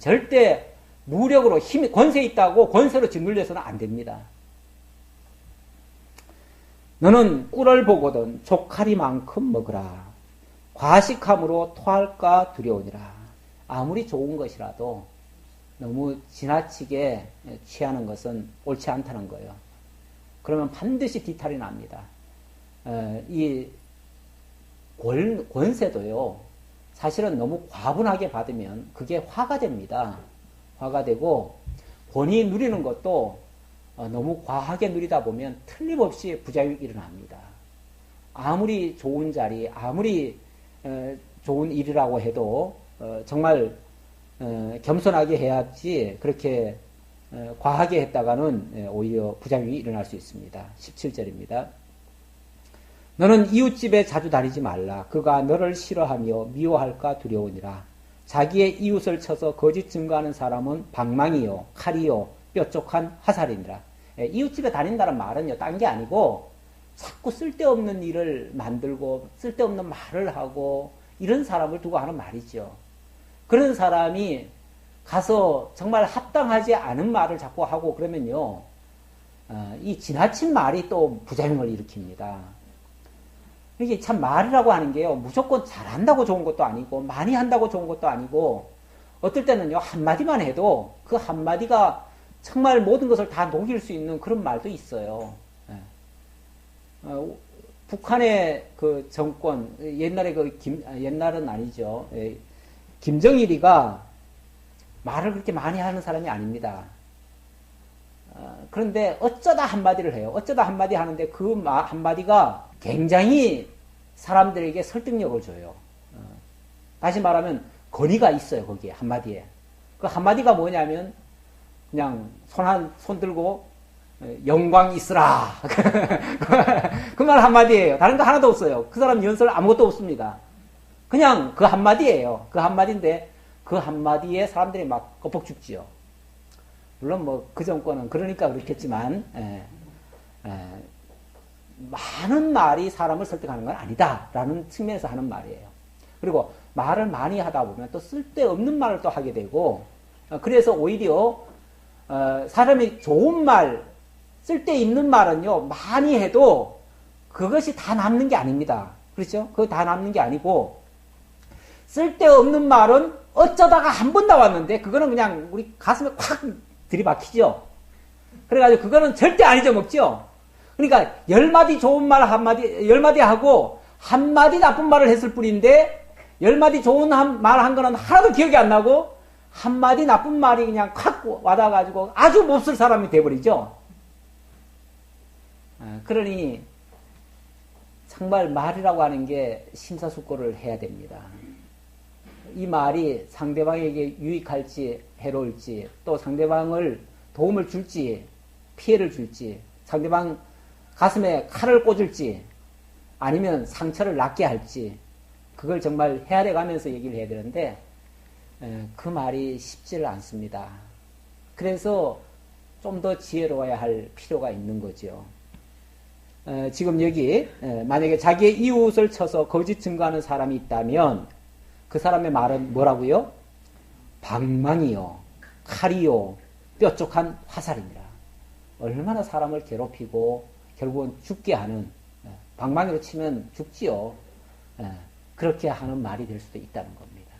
절대 무력으로 힘이 권세 있다고 권세로 짓눌려서는 안 됩니다. 너는 꿀을 보거든 족하리만큼 먹으라. 과식함으로 토할까 두려우니라. 아무리 좋은 것이라도 너무 지나치게 취하는 것은 옳지 않다는 거예요. 그러면 반드시 뒤탈이 납니다. 이 권세도요, 사실은 너무 과분하게 받으면 그게 화가 됩니다. 화가 되고, 본인이 누리는 것도 너무 과하게 누리다 보면 틀림없이 부작용이 일어납니다. 아무리 좋은 자리, 아무리 좋은 일이라고 해도 정말 겸손하게 해야지 그렇게 과하게 했다가는 오히려 부작용이 일어날 수 있습니다. 17절입니다. 너는 이웃집에 자주 다니지 말라. 그가 너를 싫어하며 미워할까 두려우니라. 자기의 이웃을 쳐서 거짓 증거하는 사람은 방망이요 칼이요 뾰족한 화살이니라. 이웃집에 다닌다는 말은요 딴 게 아니고 자꾸 쓸데없는 일을 만들고 쓸데없는 말을 하고 이런 사람을 두고 하는 말이죠. 그런 사람이 가서 정말 합당하지 않은 말을 자꾸 하고 그러면요 이 지나친 말이 또 부작용을 일으킵니다. 이게 참 말이라고 하는 게요 무조건 잘한다고 좋은 것도 아니고 많이 한다고 좋은 것도 아니고 어떨 때는요 한마디만 해도 그 한마디가 정말 모든 것을 다 녹일 수 있는 그런 말도 있어요. 북한의 그 정권 옛날에 옛날은 아니죠. 김정일이가 말을 그렇게 많이 하는 사람이 아닙니다. 그런데 어쩌다 한마디를 해요. 어쩌다 한마디 하는데 그 한마디가 굉장히 사람들에게 설득력을 줘요. 다시 말하면 권위가 있어요. 거기에 한마디에. 그 한마디가 뭐냐면 그냥 손 들고 영광 있으라. 그 말 한마디예요. 다른 거 하나도 없어요. 그 사람 연설 아무것도 없습니다. 그냥 그 한마디예요. 그 한마디인데 그 한마디에 사람들이 막 껍벅 죽지요. 물론 뭐 그 정권은 그러니까 그렇겠지만 많은 말이 사람을 설득하는 건 아니다라는 측면에서 하는 말이에요. 그리고 말을 많이 하다 보면 또 쓸데없는 말을 또 하게 되고 그래서 오히려 사람이 좋은 말, 쓸데있는 말은요 많이 해도 그것이 다 남는 게 아닙니다. 그렇죠? 그거 다 남는 게 아니고 쓸데없는 말은 어쩌다가 한 번 나왔는데 그거는 그냥 우리 가슴에 콱 들이박히죠. 그래가지고 그거는 절대 안 잊어먹죠. 그러니까 10마디 좋은 말 한마디, 10마디 하고 한마디 나쁜 말을 했을 뿐인데 10마디 좋은 말 한 거는 하나도 기억이 안 나고 한마디 나쁜 말이 그냥 콱 와닿아가지고 아주 몹쓸 사람이 돼버리죠. 그러니 정말 말이라고 하는 게 심사숙고를 해야 됩니다. 이 말이 상대방에게 유익할지 해로울지 또 상대방을 도움을 줄지 피해를 줄지 상대방 가슴에 칼을 꽂을지 아니면 상처를 낫게 할지 그걸 정말 헤아려 가면서 얘기를 해야 되는데 그 말이 쉽지를 않습니다. 그래서 좀 더 지혜로워야 할 필요가 있는 거죠. 지금 여기 만약에 자기의 이웃을 쳐서 거짓 증거하는 사람이 있다면 그 사람의 말은 뭐라고요? 방망이요, 칼이요, 뾰족한 화살입니다. 얼마나 사람을 괴롭히고 결국은 죽게 하는 방망이로 치면 죽지요. 그렇게 하는 말이 될 수도 있다는 겁니다.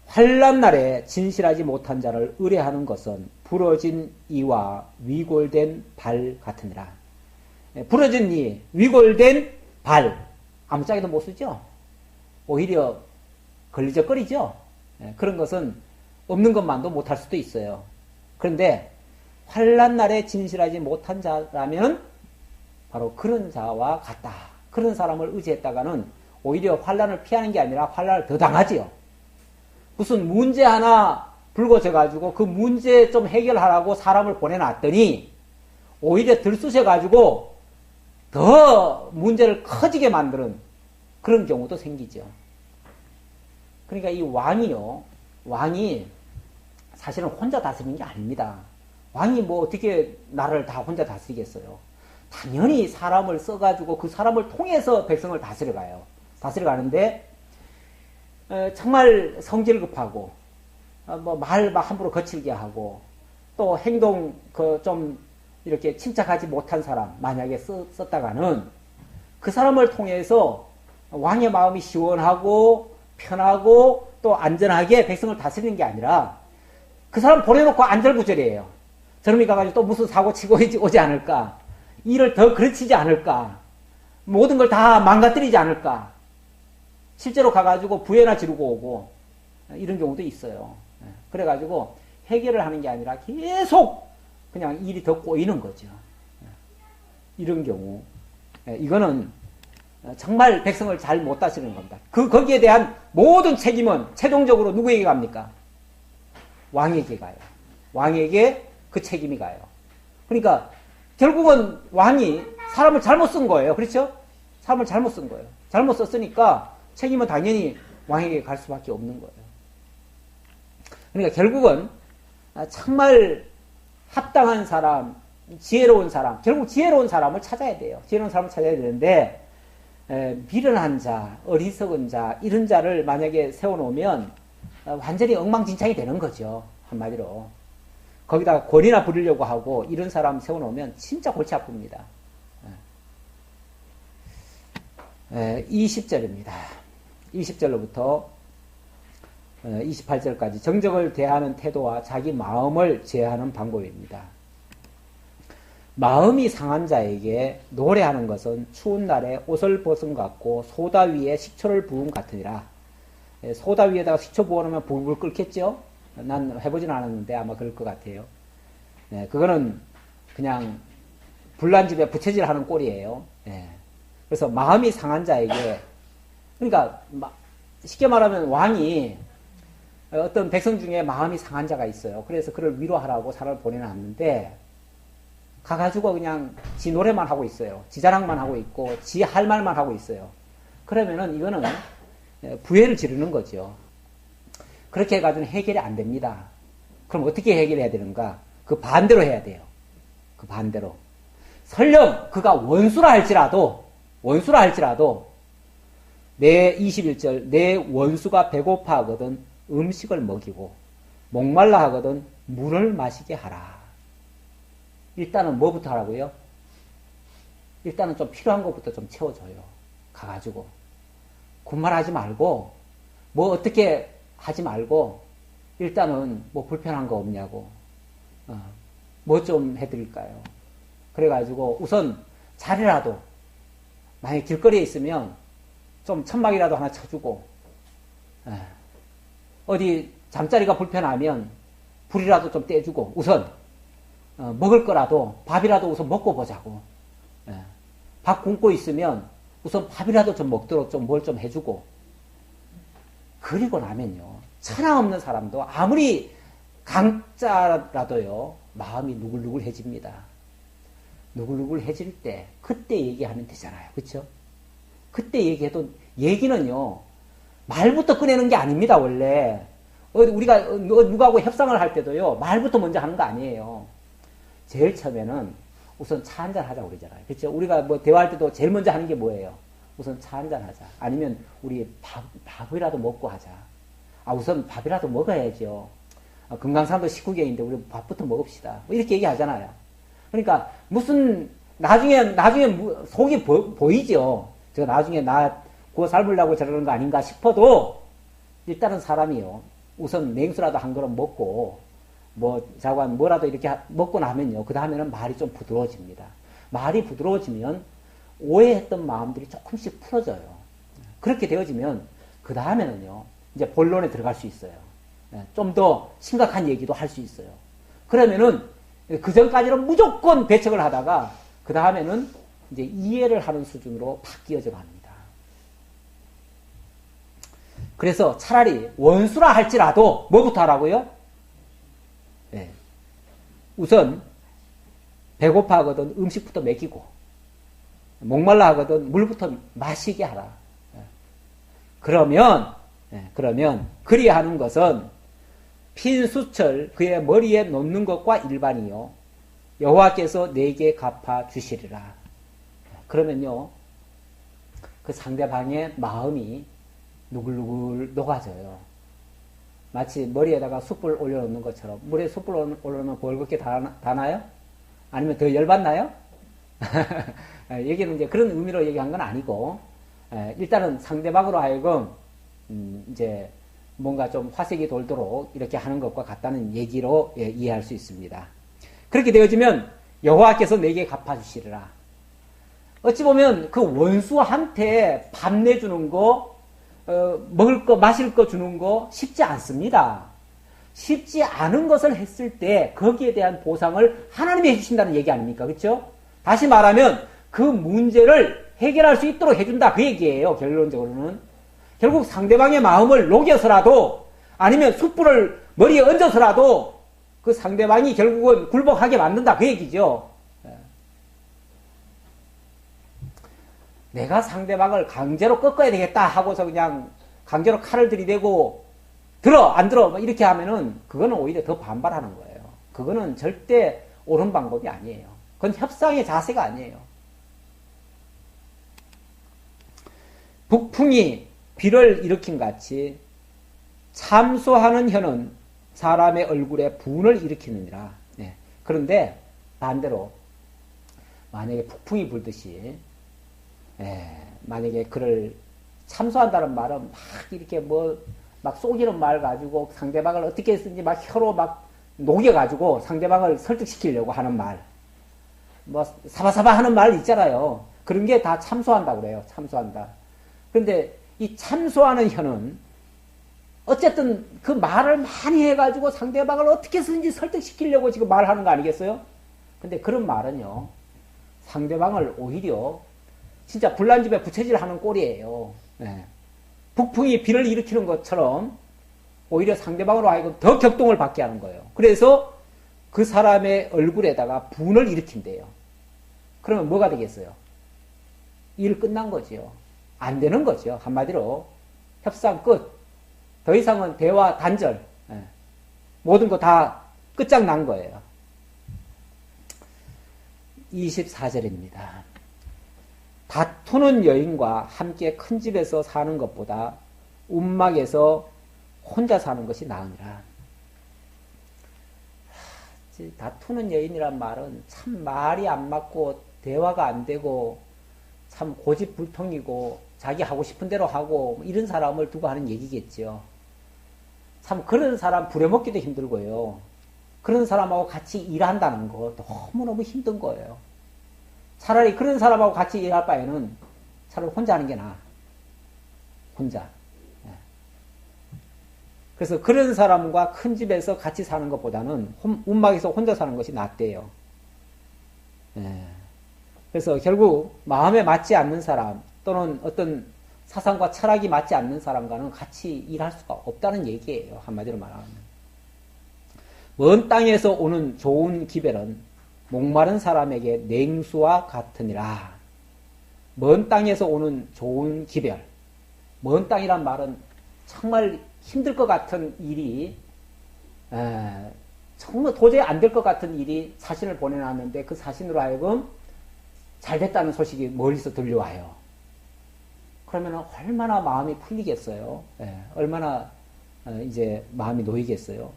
환난 날에 진실하지 못한 자를 의뢰하는 것은 부러진 이와 위골된 발 같으니라. 부러진 이, 위골된 발 아무짝에도 못 쓰죠. 오히려 걸리적거리죠. 그런 것은 없는 것만도 못할 수도 있어요. 그런데 환난 날에 진실하지 못한 자라면 바로 그런 자와 같다. 그런 사람을 의지했다가는 오히려 환난을 피하는 게 아니라 환난을 더 당하지요. 무슨 문제 하나 불거져가지고 그 문제 좀 해결하라고 사람을 보내놨더니 오히려 들쑤셔가지고 더 문제를 커지게 만드는 그런 경우도 생기죠. 그러니까 이 왕이 사실은 혼자 다스리는 게 아닙니다. 왕이 뭐 어떻게 나라를 다 혼자 다스리겠어요. 당연히 사람을 써가지고 그 사람을 통해서 백성을 다스려가는데 정말 성질 급하고 뭐 말 막 함부로 거칠게 하고 또 행동 좀 이렇게 침착하지 못한 사람 만약에 썼다가는 그 사람을 통해서 왕의 마음이 시원하고 편하고 또 안전하게 백성을 다스리는 게 아니라 그 사람 보내놓고 안절부절이에요. 저놈이 가가지고 또 무슨 사고 치고 오지 않을까? 일을 더 그르치지 않을까? 모든 걸 다 망가뜨리지 않을까? 실제로 가가지고 부해나 지르고 오고 이런 경우도 있어요. 그래가지고 해결을 하는 게 아니라 계속 그냥 일이 더 꼬이는 거죠. 이런 경우 이거는 정말 백성을 잘 못 다스리는 겁니다. 거기에 대한 모든 책임은 최종적으로 누구에게 갑니까? 왕에게 가요. 왕에게 그 책임이 가요. 그러니까 결국은 왕이 사람을 잘못 쓴 거예요. 그렇죠? 사람을 잘못 쓴 거예요. 잘못 썼으니까 책임은 당연히 왕에게 갈 수밖에 없는 거예요. 그러니까 결국은 정말 합당한 사람, 지혜로운 사람, 결국 지혜로운 사람을 찾아야 돼요. 지혜로운 사람을 찾아야 되는데 미련한 자, 어리석은 자, 이런 자를 만약에 세워놓으면 완전히 엉망진창이 되는 거죠. 한마디로. 거기다가 권위나 부리려고 하고 이런 사람 세워놓으면 진짜 골치 아픕니다. 20절입니다. 20절로부터 28절까지 정적을 대하는 태도와 자기 마음을 제어하는 방법입니다. 마음이 상한 자에게 노래하는 것은 추운 날에 옷을 벗은 것 같고 소다 위에 식초를 부은 같으니라. 소다 위에다가 식초 부어놓으면 불불 끓겠죠? 난 해보진 않았는데 아마 그럴 것 같아요. 그거는 그냥 불난 집에 부채질 하는 꼴이에요. 그래서 마음이 상한 자에게, 그러니까 쉽게 말하면 왕이 어떤 백성 중에 마음이 상한 자가 있어요. 그래서 그를 위로하라고 사람을 보내놨는데 가가지고 그냥 지 노래만 하고 있어요. 지 자랑만 하고 있고, 지 할 말만 하고 있어요. 그러면은 이거는 부해를 지르는 거죠. 그렇게 해가지고는 해결이 안 됩니다. 그럼 어떻게 해결해야 되는가? 그 반대로 해야 돼요. 그 반대로. 설령 그가 원수라 할지라도 내 21절 내 원수가 배고파 하거든 음식을 먹이고 목말라 하거든 물을 마시게 하라. 일단은 뭐부터 하라고요? 일단은 좀 필요한 것부터 좀 채워줘요. 가가지고 군말하지 말고 뭐 어떻게 하지 말고 일단은 뭐 불편한 거 없냐고 뭐 좀 해드릴까요? 그래가지고 우선 자리라도 만약에 길거리에 있으면 좀 천막이라도 하나 쳐주고 어디 잠자리가 불편하면 불이라도 좀 떼주고 우선 먹을 거라도 밥이라도 우선 먹고 보자고 밥 굶고 있으면 우선 밥이라도 좀 먹도록 좀 뭘 좀 해주고 그리고 나면요 천하 없는 사람도 아무리 강자라도요 마음이 누글누글해집니다. 누글누글해질 때 그때 얘기하면 되잖아요. 그렇죠? 그때 얘기해도 얘기는요 말부터 꺼내는 게 아닙니다. 원래 우리가 누구하고 협상을 할 때도요 말부터 먼저 하는 거 아니에요. 제일 처음에는 우선 차 한잔 하자고 그러잖아요. 그렇죠? 우리가 뭐 대화할 때도 제일 먼저 하는 게 뭐예요? 우선 차 한잔 하자. 아니면 우리 밥이라도 먹고 하자. 우선 밥이라도 먹어야죠. 금강산도 19개인데 우리 밥부터 먹읍시다. 뭐 이렇게 얘기하잖아요. 그러니까 무슨 나중에 속이 보이죠. 제가 나중에 나 구워 삶으려고 저러는 거 아닌가 싶어도 일단은 사람이요. 우선 냉수라도 한 그릇 먹고 뭐 자관 뭐라도 이렇게 먹고 나면요. 그 다음에는 말이 좀 부드러워집니다. 말이 부드러워지면 오해했던 마음들이 조금씩 풀어져요. 그렇게 되어지면 그 다음에는요. 이제 본론에 들어갈 수 있어요. 좀 더 심각한 얘기도 할 수 있어요. 그러면은 그 전까지는 무조건 배척을 하다가 그 다음에는 이제 이해를 하는 수준으로 바뀌어져 갑니다. 그래서 차라리 원수라 할지라도 뭐부터 하라고요? 우선 배고파 하거든 음식부터 먹이고 목말라 하거든 물부터 마시게 하라. 그러면 그리하는 것은 핀 수철 그의 머리에 놓는 것과 일반이요 여호와께서 내게 갚아 주시리라. 그러면요 그 상대방의 마음이 누글누글 녹아져요. 마치 머리에다가 숯불 올려놓는 것처럼 물에 숯불 올려놓으면 벌겋게 다나요? 아니면 더 열받나요? 여기는 이제 그런 의미로 얘기한 건 아니고 일단은 상대방으로 하여금 이제 뭔가 좀 화색이 돌도록 이렇게 하는 것과 같다는 얘기로 이해할 수 있습니다. 그렇게 되어지면 여호와께서 내게 갚아주시리라. 어찌 보면 그 원수한테 밥 내주는 거 먹을 거 마실 거 주는 거 쉽지 않습니다. 쉽지 않은 것을 했을 때 거기에 대한 보상을 하나님이 해주신다는 얘기 아닙니까? 그렇죠? 다시 말하면 그 문제를 해결할 수 있도록 해준다 그 얘기예요. 결론적으로는 결국 상대방의 마음을 녹여서라도 아니면 숯불을 머리에 얹어서라도 그 상대방이 결국은 굴복하게 만든다 그 얘기죠. 내가 상대방을 강제로 꺾어야 되겠다 하고서 그냥 강제로 칼을 들이대고 들어 안 들어 이렇게 하면은 그거는 오히려 더 반발하는 거예요. 그거는 절대 옳은 방법이 아니에요. 그건 협상의 자세가 아니에요. 북풍이 비를 일으킨 같이 참소하는 혀는 사람의 얼굴에 분을 일으키느니라. 그런데 반대로 만약에 북풍이 불듯이 만약에 그를 참소한다는 말은 막 이렇게 막 속이는 말 가지고 상대방을 어떻게 했는지 막 혀로 막 녹여가지고 상대방을 설득시키려고 하는 말, 뭐 사바사바 하는 말 있잖아요. 그런 게 다 참소한다고 그래요. 참소한다. 그런데 이 참소하는 혀는 어쨌든 그 말을 많이 해가지고 상대방을 어떻게 해서든지 설득시키려고 지금 말하는 거 아니겠어요? 근데 그런 말은요, 상대방을 오히려 진짜 불난집에 부채질하는 꼴이에요. 북풍이 비를 일으키는 것처럼 오히려 상대방으로 하여금 더 격동을 받게 하는 거예요. 그래서 그 사람의 얼굴에다가 분을 일으킨대요. 그러면 뭐가 되겠어요? 일 끝난 거지요. 안 되는 거죠. 한마디로 협상 끝. 더 이상은 대화 단절. 모든 거 다 끝장난 거예요. 24절입니다. 다투는 여인과 함께 큰 집에서 사는 것보다 움막에서 혼자 사는 것이 나으니라. 다투는 여인이란 말은 참 말이 안 맞고 대화가 안 되고 참 고집불통이고 자기 하고 싶은 대로 하고 이런 사람을 두고 하는 얘기겠죠. 참 그런 사람 부려먹기도 힘들고요. 그런 사람하고 같이 일한다는 거 너무너무 힘든 거예요. 차라리 그런 사람하고 같이 일할 바에는 차라리 혼자 하는 게 나아. 혼자. 그래서 그런 사람과 큰 집에서 같이 사는 것보다는 움막에서 혼자 사는 것이 낫대요. 그래서 결국 마음에 맞지 않는 사람 또는 어떤 사상과 철학이 맞지 않는 사람과는 같이 일할 수가 없다는 얘기예요. 한마디로 말하면. 먼 땅에서 오는 좋은 기별은 목마른 사람에게 냉수와 같으니라. 먼 땅에서 오는 좋은 기별. 먼 땅이란 말은 정말 힘들 것 같은 일이 정말 도저히 안 될 것 같은 일이 사신을 보내놨는데 그 사신으로 하여금 잘 됐다는 소식이 멀리서 들려와요. 그러면 얼마나 마음이 풀리겠어요. 얼마나 이제 마음이 놓이겠어요.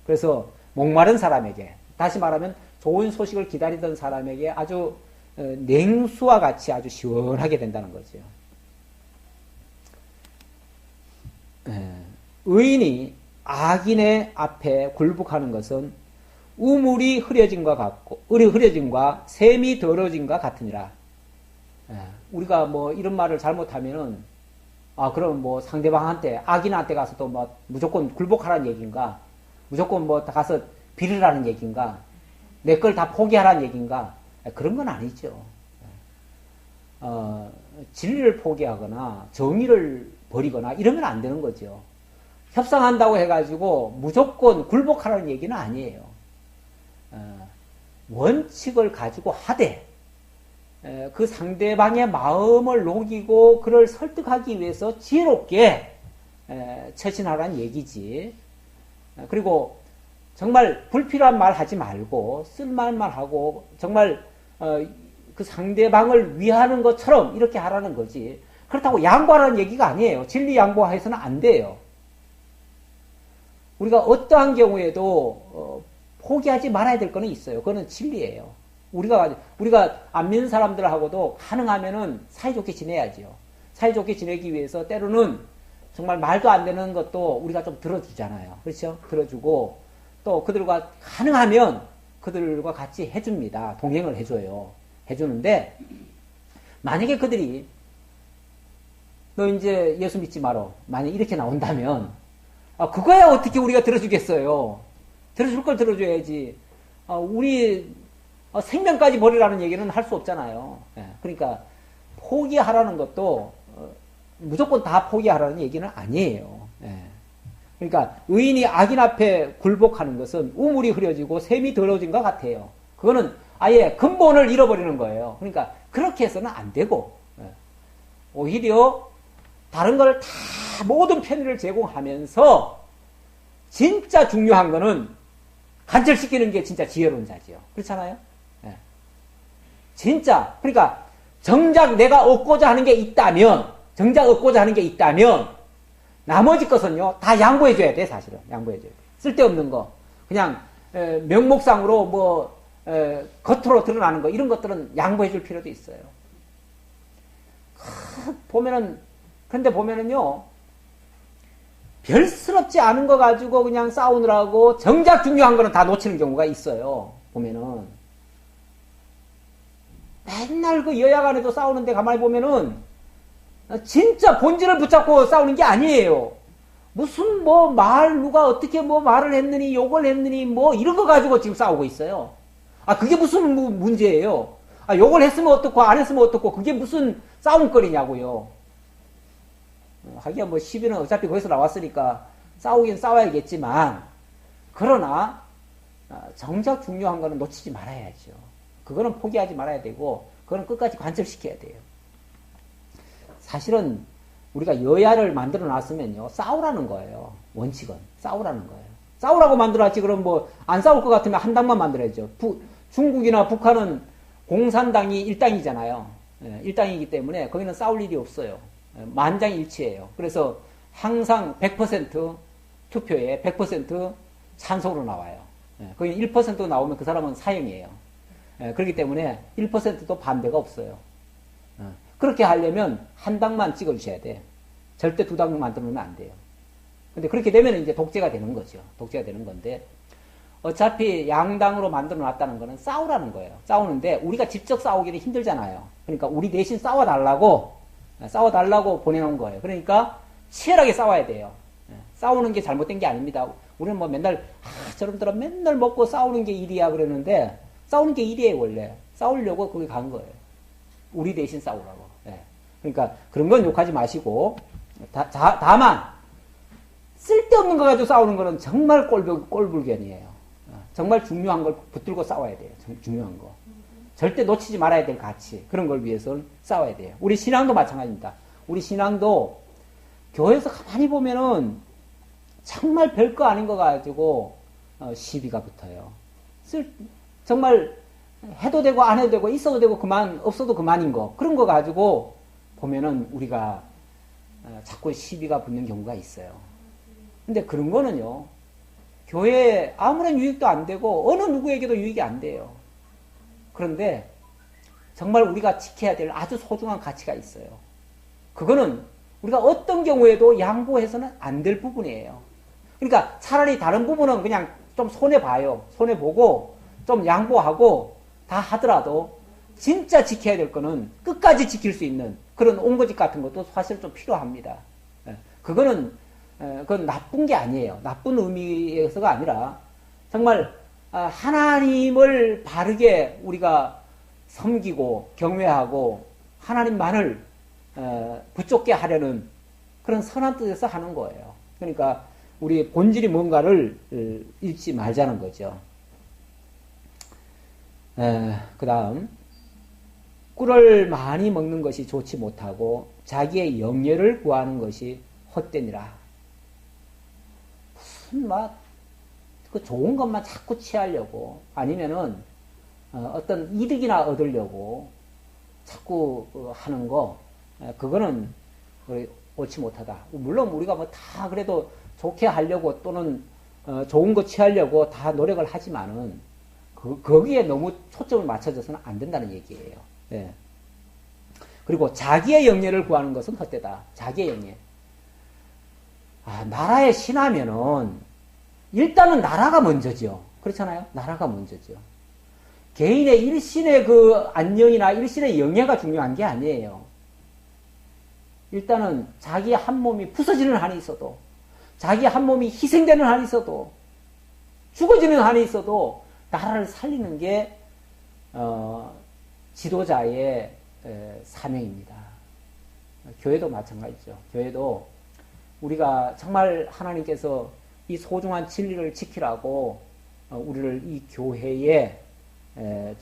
그래서 목마른 사람에게, 다시 말하면 좋은 소식을 기다리던 사람에게 아주 냉수와 같이 아주 시원하게 된다는 거죠. 의인이 악인의 앞에 굴복하는 것은 우물이 흐려짐과 샘이 더러짐과 같으니라. 우리가 뭐 이런 말을 잘못하면은 그럼 뭐 상대방한테 악인한테 가서 또 뭐 무조건 굴복하라는 얘기인가? 무조건 뭐 가서 빌으라는 얘기인가? 내 걸 다 포기하라는 얘기인가? 그런 건 아니죠. 진리를 포기하거나 정의를 버리거나 이러면 안 되는 거죠. 협상한다고 해가지고 무조건 굴복하라는 얘기는 아니에요. 원칙을 가지고 하되 그 상대방의 마음을 녹이고 그를 설득하기 위해서 지혜롭게 처신하라는 얘기지. 그리고 정말 불필요한 말 하지 말고 쓸만한 하고 정말 그 상대방을 위하는 것처럼 이렇게 하라는 거지. 그렇다고 양보하라는 얘기가 아니에요. 진리 양보해서는 안 돼요. 우리가 어떠한 경우에도 포기하지 말아야 될 거는 있어요. 그거는 진리예요. 우리가 안 믿는 사람들하고도 가능하면은 사이좋게 지내야지요. 사이좋게 지내기 위해서 때로는 정말 말도 안 되는 것도 우리가 좀 들어주잖아요. 그렇죠? 들어주고 또 그들과 가능하면 그들과 같이 해줍니다. 동행을 해줘요. 해주는데 만약에 그들이 너 이제 예수 믿지 마라. 만약 이렇게 나온다면 그거야 어떻게 우리가 들어주겠어요. 들어줄 걸 들어줘야지. 우리 생명까지 버리라는 얘기는 할 수 없잖아요. 그러니까 포기하라는 것도 무조건 다 포기하라는 얘기는 아니에요. 그러니까 의인이 악인 앞에 굴복하는 것은 우물이 흐려지고 샘이 더러워진 것 같아요. 그거는 아예 근본을 잃어버리는 거예요. 그러니까 그렇게 해서는 안 되고 오히려 다른 걸 다 모든 편의를 제공하면서 진짜 중요한 거는 간절시키는 게 진짜 지혜로운 자지요. 그렇잖아요? 진짜 그러니까 정작 내가 얻고자 하는 게 있다면 나머지 것은요 다 양보해줘야 돼. 사실은 양보해줘야 돼. 쓸데없는 거 그냥 명목상으로 뭐 겉으로 드러나는 거 이런 것들은 양보해줄 필요도 있어요. 그런데 보면은요 별스럽지 않은 거 가지고 그냥 싸우느라고 정작 중요한 거는 다 놓치는 경우가 있어요. 보면은 맨날 그 여야 간에도 싸우는데 가만히 보면은 진짜 본질을 붙잡고 싸우는 게 아니에요. 무슨 누가 어떻게 말을 했느니 욕을 했느니 이런 거 가지고 지금 싸우고 있어요. 그게 무슨 문제예요. 욕을 했으면 어떻고 안 했으면 어떻고 그게 무슨 싸움거리냐고요. 하기야 시비는 어차피 거기서 나왔으니까 싸우긴 싸워야겠지만 그러나 정작 중요한 거는 놓치지 말아야죠. 그거는 포기하지 말아야 되고, 그거는 끝까지 관철시켜야 돼요. 사실은 우리가 여야를 만들어 놨으면요, 싸우라는 거예요. 원칙은. 싸우라는 거예요. 싸우라고 만들어놨지, 그럼 뭐, 안 싸울 것 같으면 한 당만 만들어야죠. 중국이나 북한은 공산당이 일당이잖아요. 일당이기 때문에 거기는 싸울 일이 없어요. 만장일치예요. 그래서 항상 100% 투표에 100% 찬성으로 나와요. 거기 1% 나오면 그 사람은 사형이에요. 그렇기 때문에 1%도 반대가 없어요. 그렇게 하려면 한 당만 찍어주셔야 돼. 절대 두 당 만들어 놓으면 안 돼요. 근데 그렇게 되면 이제 독재가 되는 거죠. 독재가 되는 건데, 어차피 양당으로 만들어 놨다는 거는 싸우라는 거예요. 싸우는데 우리가 직접 싸우기는 힘들잖아요. 그러니까 우리 대신 싸워달라고 보내놓은 거예요. 그러니까 치열하게 싸워야 돼요. 싸우는 게 잘못된 게 아닙니다. 우리는 뭐 맨날 저놈들은 맨날 먹고 싸우는 게 일이야 그러는데, 싸우는 게 일이에요. 원래 싸우려고 거기 간 거예요. 우리 대신 싸우라고. 그러니까 그런 건 욕하지 마시고, 다만 쓸데없는 거 가지고 싸우는 거는 정말 꼴불견이에요. 정말 중요한 걸 붙들고 싸워야 돼요. 중요한 거. 절대 놓치지 말아야 될 가치. 그런 걸 위해서는 싸워야 돼요. 우리 신앙도 마찬가지입니다. 우리 신앙도 교회에서 가만히 보면은 정말 별거 아닌 거 가지고 시비가 붙어요. 정말 해도 되고 안 해도 되고 있어도 되고 그만 없어도 그만인 거. 그런 거 가지고 보면은 우리가 자꾸 시비가 붙는 경우가 있어요. 근데 그런 거는요, 교회에 아무런 유익도 안 되고 어느 누구에게도 유익이 안 돼요. 그런데 정말 우리가 지켜야 될 아주 소중한 가치가 있어요. 그거는 우리가 어떤 경우에도 양보해서는 안 될 부분이에요. 그러니까 차라리 다른 부분은 그냥 좀 손해봐요. 손해보고 좀 양보하고 다 하더라도 진짜 지켜야 될 거는 끝까지 지킬 수 있는 그런 옹거집 같은 것도 사실 좀 필요합니다. 그건 나쁜 게 아니에요. 나쁜 의미에서가 아니라 정말 하나님을 바르게 우리가 섬기고 경외하고 하나님만을 붙잡게 하려는 그런 선한 뜻에서 하는 거예요. 그러니까 우리 본질이 뭔가를 잃지 말자는 거죠. 그 다음, 꿀을 많이 먹는 것이 좋지 못하고 자기의 영예를 구하는 것이 헛되니라. 무슨 그 좋은 것만 자꾸 취하려고, 아니면은 어떤 이득이나 얻으려고 자꾸 하는 거, 그거는 옳지 못하다. 물론 우리가 뭐 다 그래도 좋게 하려고 또는 좋은 거 취하려고 다 노력을 하지만은 거기에 너무 초점을 맞춰져서는 안 된다는 얘기예요. 예. 그리고 자기의 영예를 구하는 것은 헛되다. 자기의 영예. 나라에 신하면은 일단은 나라가 먼저죠. 그렇잖아요? 나라가 먼저죠. 개인의 일신의 그 안녕이나 일신의 영예가 중요한 게 아니에요. 일단은 자기 한 몸이 부서지는 한이 있어도, 자기 한 몸이 희생되는 한이 있어도, 죽어지는 한이 있어도 나라를 살리는 게 지도자의 사명입니다. 교회도 마찬가지죠. 교회도 우리가 정말 하나님께서 이 소중한 진리를 지키라고 우리를 이 교회에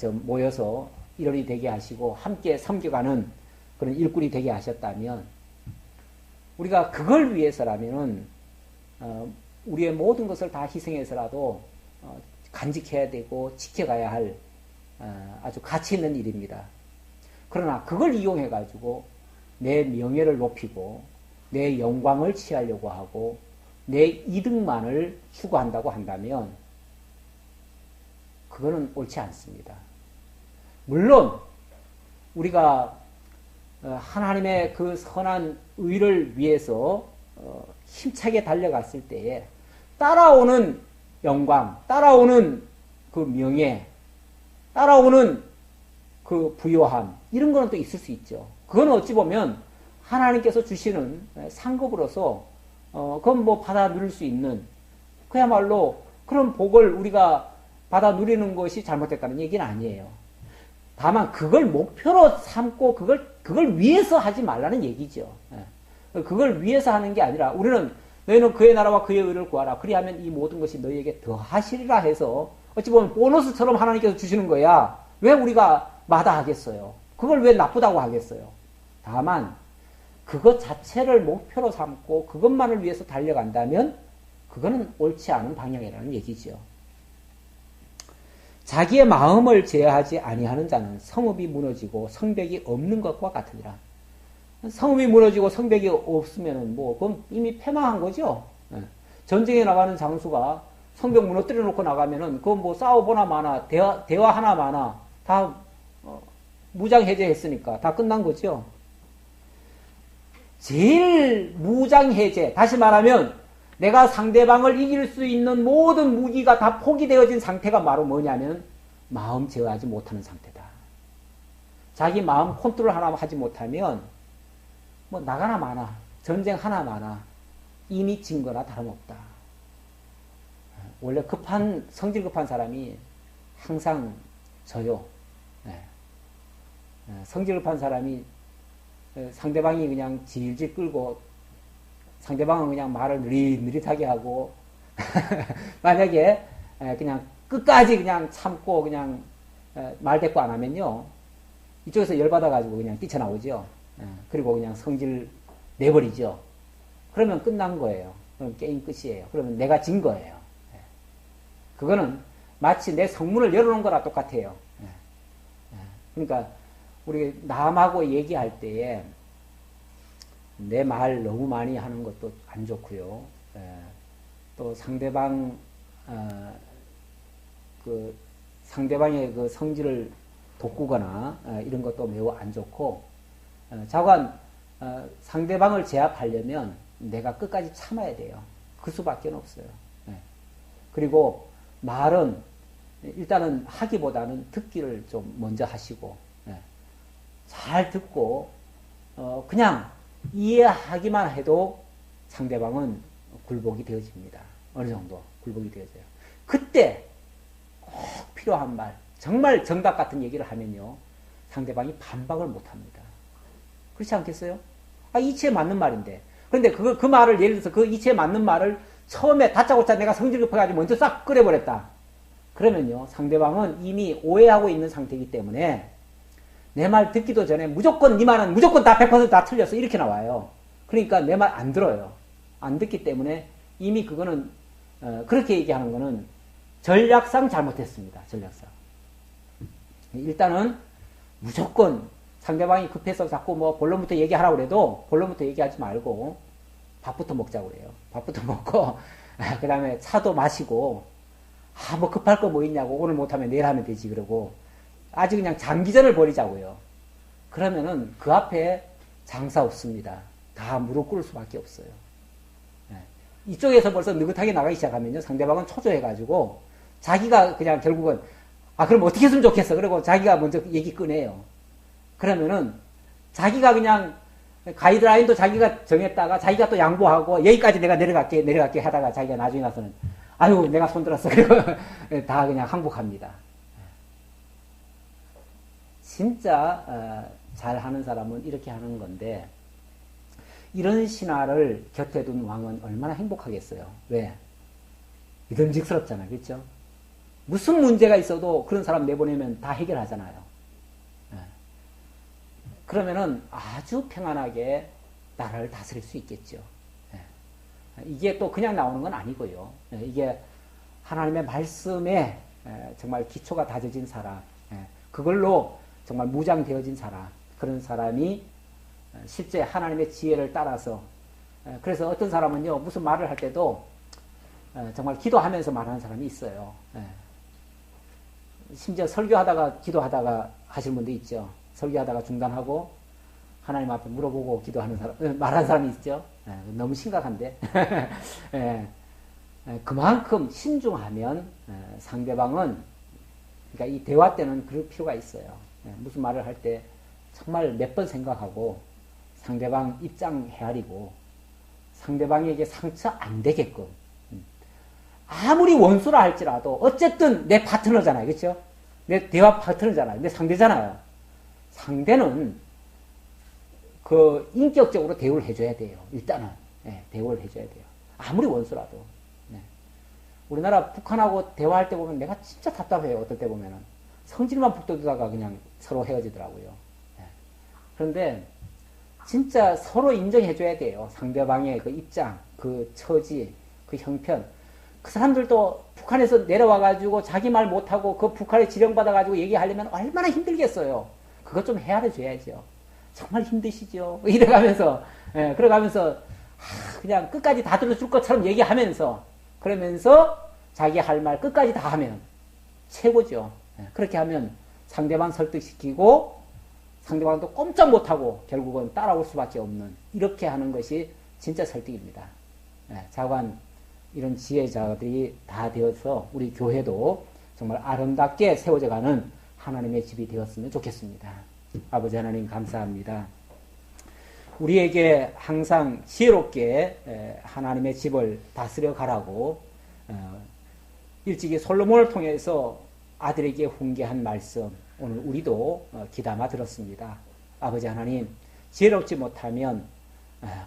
모여서 일원이 되게 하시고 함께 섬겨가는 그런 일꾼이 되게 하셨다면, 우리가 그걸 위해서라면은 우리의 모든 것을 다 희생해서라도 간직해야 되고 지켜가야 할 아주 가치 있는 일입니다. 그러나 그걸 이용해 가지고 내 명예를 높이고 내 영광을 취하려고 하고 내 이득만을 추구한다고 한다면 그거는 옳지 않습니다. 물론 우리가 하나님의 그 선한 의를 위해서 힘차게 달려갔을 때에 따라오는 영광, 따라오는 그 명예, 따라오는 그 부요함, 이런 거는 또 있을 수 있죠. 그건 어찌 보면 하나님께서 주시는 상급으로서 그건 뭐 받아 누릴 수 있는, 그야말로 그런 복을 우리가 받아 누리는 것이 잘못됐다는 얘기는 아니에요. 다만 그걸 목표로 삼고 그걸 위해서 하지 말라는 얘기죠. 그걸 위해서 하는 게 아니라 우리는 너희는 그의 나라와 그의 의를 구하라. 그리하면 이 모든 것이 너희에게 더하시리라 해서 어찌 보면 보너스처럼 하나님께서 주시는 거야. 왜 우리가 마다하겠어요? 그걸 왜 나쁘다고 하겠어요? 다만 그것 자체를 목표로 삼고 그것만을 위해서 달려간다면 그거는 옳지 않은 방향이라는 얘기죠. 자기의 마음을 제어하지 아니하는 자는 성읍이 무너지고 성벽이 없는 것과 같으니라. 성읍이 무너지고 성벽이 없으면은 그건 이미 패망한 거죠. 전쟁에 나가는 장수가 성벽 무너뜨려 놓고 나가면은 그건 싸워보나 마나 대화하나 마나 다 무장 해제했으니까 다 끝난 거죠. 제일 무장 해제, 다시 말하면 내가 상대방을 이길 수 있는 모든 무기가 다 포기되어진 상태가 바로 뭐냐면 마음 제어하지 못하는 상태다. 자기 마음 컨트롤 하나 하지 못하면 나가나 마나 전쟁 하나 마나 이미 진 거나 다름없다. 원래 성질 급한 사람이 항상 져요. 성질 급한 사람이 상대방이 그냥 질질 끌고 상대방은 그냥 말을 느릿느릿하게 하고 만약에 그냥 끝까지 그냥 참고 그냥 말 대꾸 안 하면요 이쪽에서 열받아가지고 그냥 뛰쳐나오죠. 그리고 그냥 성질 내버리죠. 그러면 끝난 거예요. 그럼 게임 끝이에요. 그러면 내가 진 거예요. 그거는 마치 내 성문을 열어놓은 거랑 똑같아요. 그러니까 우리 남하고 얘기할 때에 내 말 너무 많이 하는 것도 안 좋고요. 또 상대방의 그 성질을 돋구거나 이런 것도 매우 안 좋고, 자관 상대방을 제압하려면 내가 끝까지 참아야 돼요. 그 수밖에 없어요. 그리고 말은 일단은 하기보다는 듣기를 좀 먼저 하시고, 잘 듣고 그냥 이해하기만 해도 상대방은 굴복이 되어집니다. 어느 정도 굴복이 되어져요. 그때 꼭 필요한 말, 정말 정답 같은 얘기를 하면요, 상대방이 반박을 못합니다. 그렇지 않겠어요? 이치에 맞는 말인데. 그런데 그 말을, 예를 들어서 그 이치에 맞는 말을 처음에 다짜고짜 내가 성질 급해가지고 먼저 싹 끓여버렸다. 그러면요, 상대방은 이미 오해하고 있는 상태이기 때문에 내 말 듣기도 전에 무조건 네 말은 무조건 다 100% 틀렸어. 이렇게 나와요. 그러니까 내 말 안 들어요. 안 듣기 때문에 이미 그거는, 그렇게 얘기하는 거는 전략상 잘못했습니다. 전략상. 일단은 무조건 상대방이 급해서 자꾸 본론부터 얘기하라고 그래도 본론부터 얘기하지 말고 밥부터 먹자고 그래요. 밥부터 먹고, 그 다음에 차도 마시고, 급할 거 뭐 있냐고, 오늘 못하면 내일 하면 되지. 그러고, 아주 그냥 장기전을 벌이자고요. 그러면은 그 앞에 장사 없습니다. 다 무릎 꿇을 수밖에 없어요. 이쪽에서 벌써 느긋하게 나가기 시작하면요, 상대방은 초조해가지고 자기가 그냥 결국은 그럼 어떻게 했으면 좋겠어. 그리고 자기가 먼저 얘기 꺼내요. 그러면은 자기가 그냥 가이드라인도 자기가 정했다가 자기가 또 양보하고 여기까지 내가 내려갈게 하다가 자기가 나중에 나서는 내가 손들었어. 그리고 다 그냥 항복합니다. 진짜 잘하는 사람은 이렇게 하는 건데, 이런 신하를 곁에 둔 왕은 얼마나 행복하겠어요. 왜? 믿음직스럽잖아요. 그렇죠? 무슨 문제가 있어도 그런 사람 내보내면 다 해결하잖아요. 그러면은 아주 평안하게 나라를 다스릴 수 있겠죠. 이게 또 그냥 나오는 건 아니고요. 이게 하나님의 말씀에 정말 기초가 다져진 사람, 그걸로 정말 무장되어진 사람, 그런 사람이 실제 하나님의 지혜를 따라서, 그래서 어떤 사람은요, 무슨 말을 할 때도 정말 기도하면서 말하는 사람이 있어요. 심지어 설교하다가 기도하다가 하시는 분도 있죠. 설교하다가 중단하고 하나님 앞에 물어보고 기도하는 사람, 말하는 사람이 있죠. 너무 심각한데. 그만큼 신중하면 상대방은, 그러니까 이 대화 때는 그럴 필요가 있어요. 무슨 말을 할 때 정말 몇 번 생각하고 상대방 입장 헤아리고 상대방에게 상처 안 되게끔, 아무리 원수라 할지라도 어쨌든 내 파트너잖아요. 그렇죠? 내 대화 파트너잖아요. 내 상대잖아요. 상대는 인격적으로 대우를 해줘야 돼요. 일단은 대우를 해줘야 돼요. 아무리 원수라도. 우리나라 북한하고 대화할 때 보면 내가 진짜 답답해요. 어떨 때 보면은. 성질만 북돋우다가 그냥 서로 헤어지더라고요. 예. 그런데 진짜 서로 인정해줘야 돼요. 상대방의 그 입장, 그 처지, 그 형편. 그 사람들도 북한에서 내려와가지고 자기 말 못하고 그 북한에 지령받아가지고 얘기하려면 얼마나 힘들겠어요. 그것 좀 헤아려 줘야죠. 정말 힘드시죠. 이래가면서, 예, 그래가면서, 그냥 끝까지 다 들어줄 것처럼 얘기하면서, 그러면서 자기 할 말 끝까지 다 하면 최고죠. 예, 그렇게 하면 상대방 설득시키고 상대방도 꼼짝 못하고 결국은 따라올 수밖에 없는, 이렇게 하는 것이 진짜 설득입니다. 예, 자관 이런 지혜자들이 다 되어서 우리 교회도 정말 아름답게 세워져가는 하나님의 집이 되었으면 좋겠습니다. 아버지 하나님 감사합니다. 우리에게 항상 지혜롭게 하나님의 집을 다스려 가라고 일찍이 솔로몬을 통해서 아들에게 훈계한 말씀, 오늘 우리도 귀담아 들었습니다. 아버지 하나님, 지혜롭지 못하면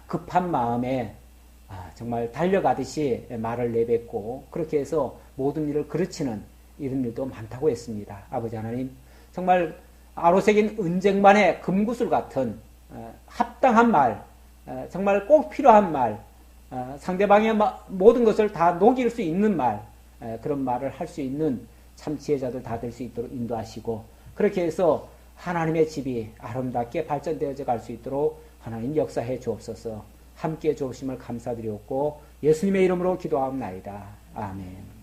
급한 마음에 정말 달려가듯이 말을 내뱉고 그렇게 해서 모든 일을 그르치는 이런 일도 많다고 했습니다. 아버지 하나님, 정말 아로새긴 은쟁반의 금구슬 같은 합당한 말, 정말 꼭 필요한 말, 상대방의 모든 것을 다 녹일 수 있는 말, 그런 말을 할 수 있는 참 지혜자들 다 될 수 있도록 인도하시고, 그렇게 해서 하나님의 집이 아름답게 발전되어져 갈 수 있도록 하나님 역사해 주옵소서. 함께 해 주심을 감사드리옵고 예수님의 이름으로 기도하옵나이다. 아멘.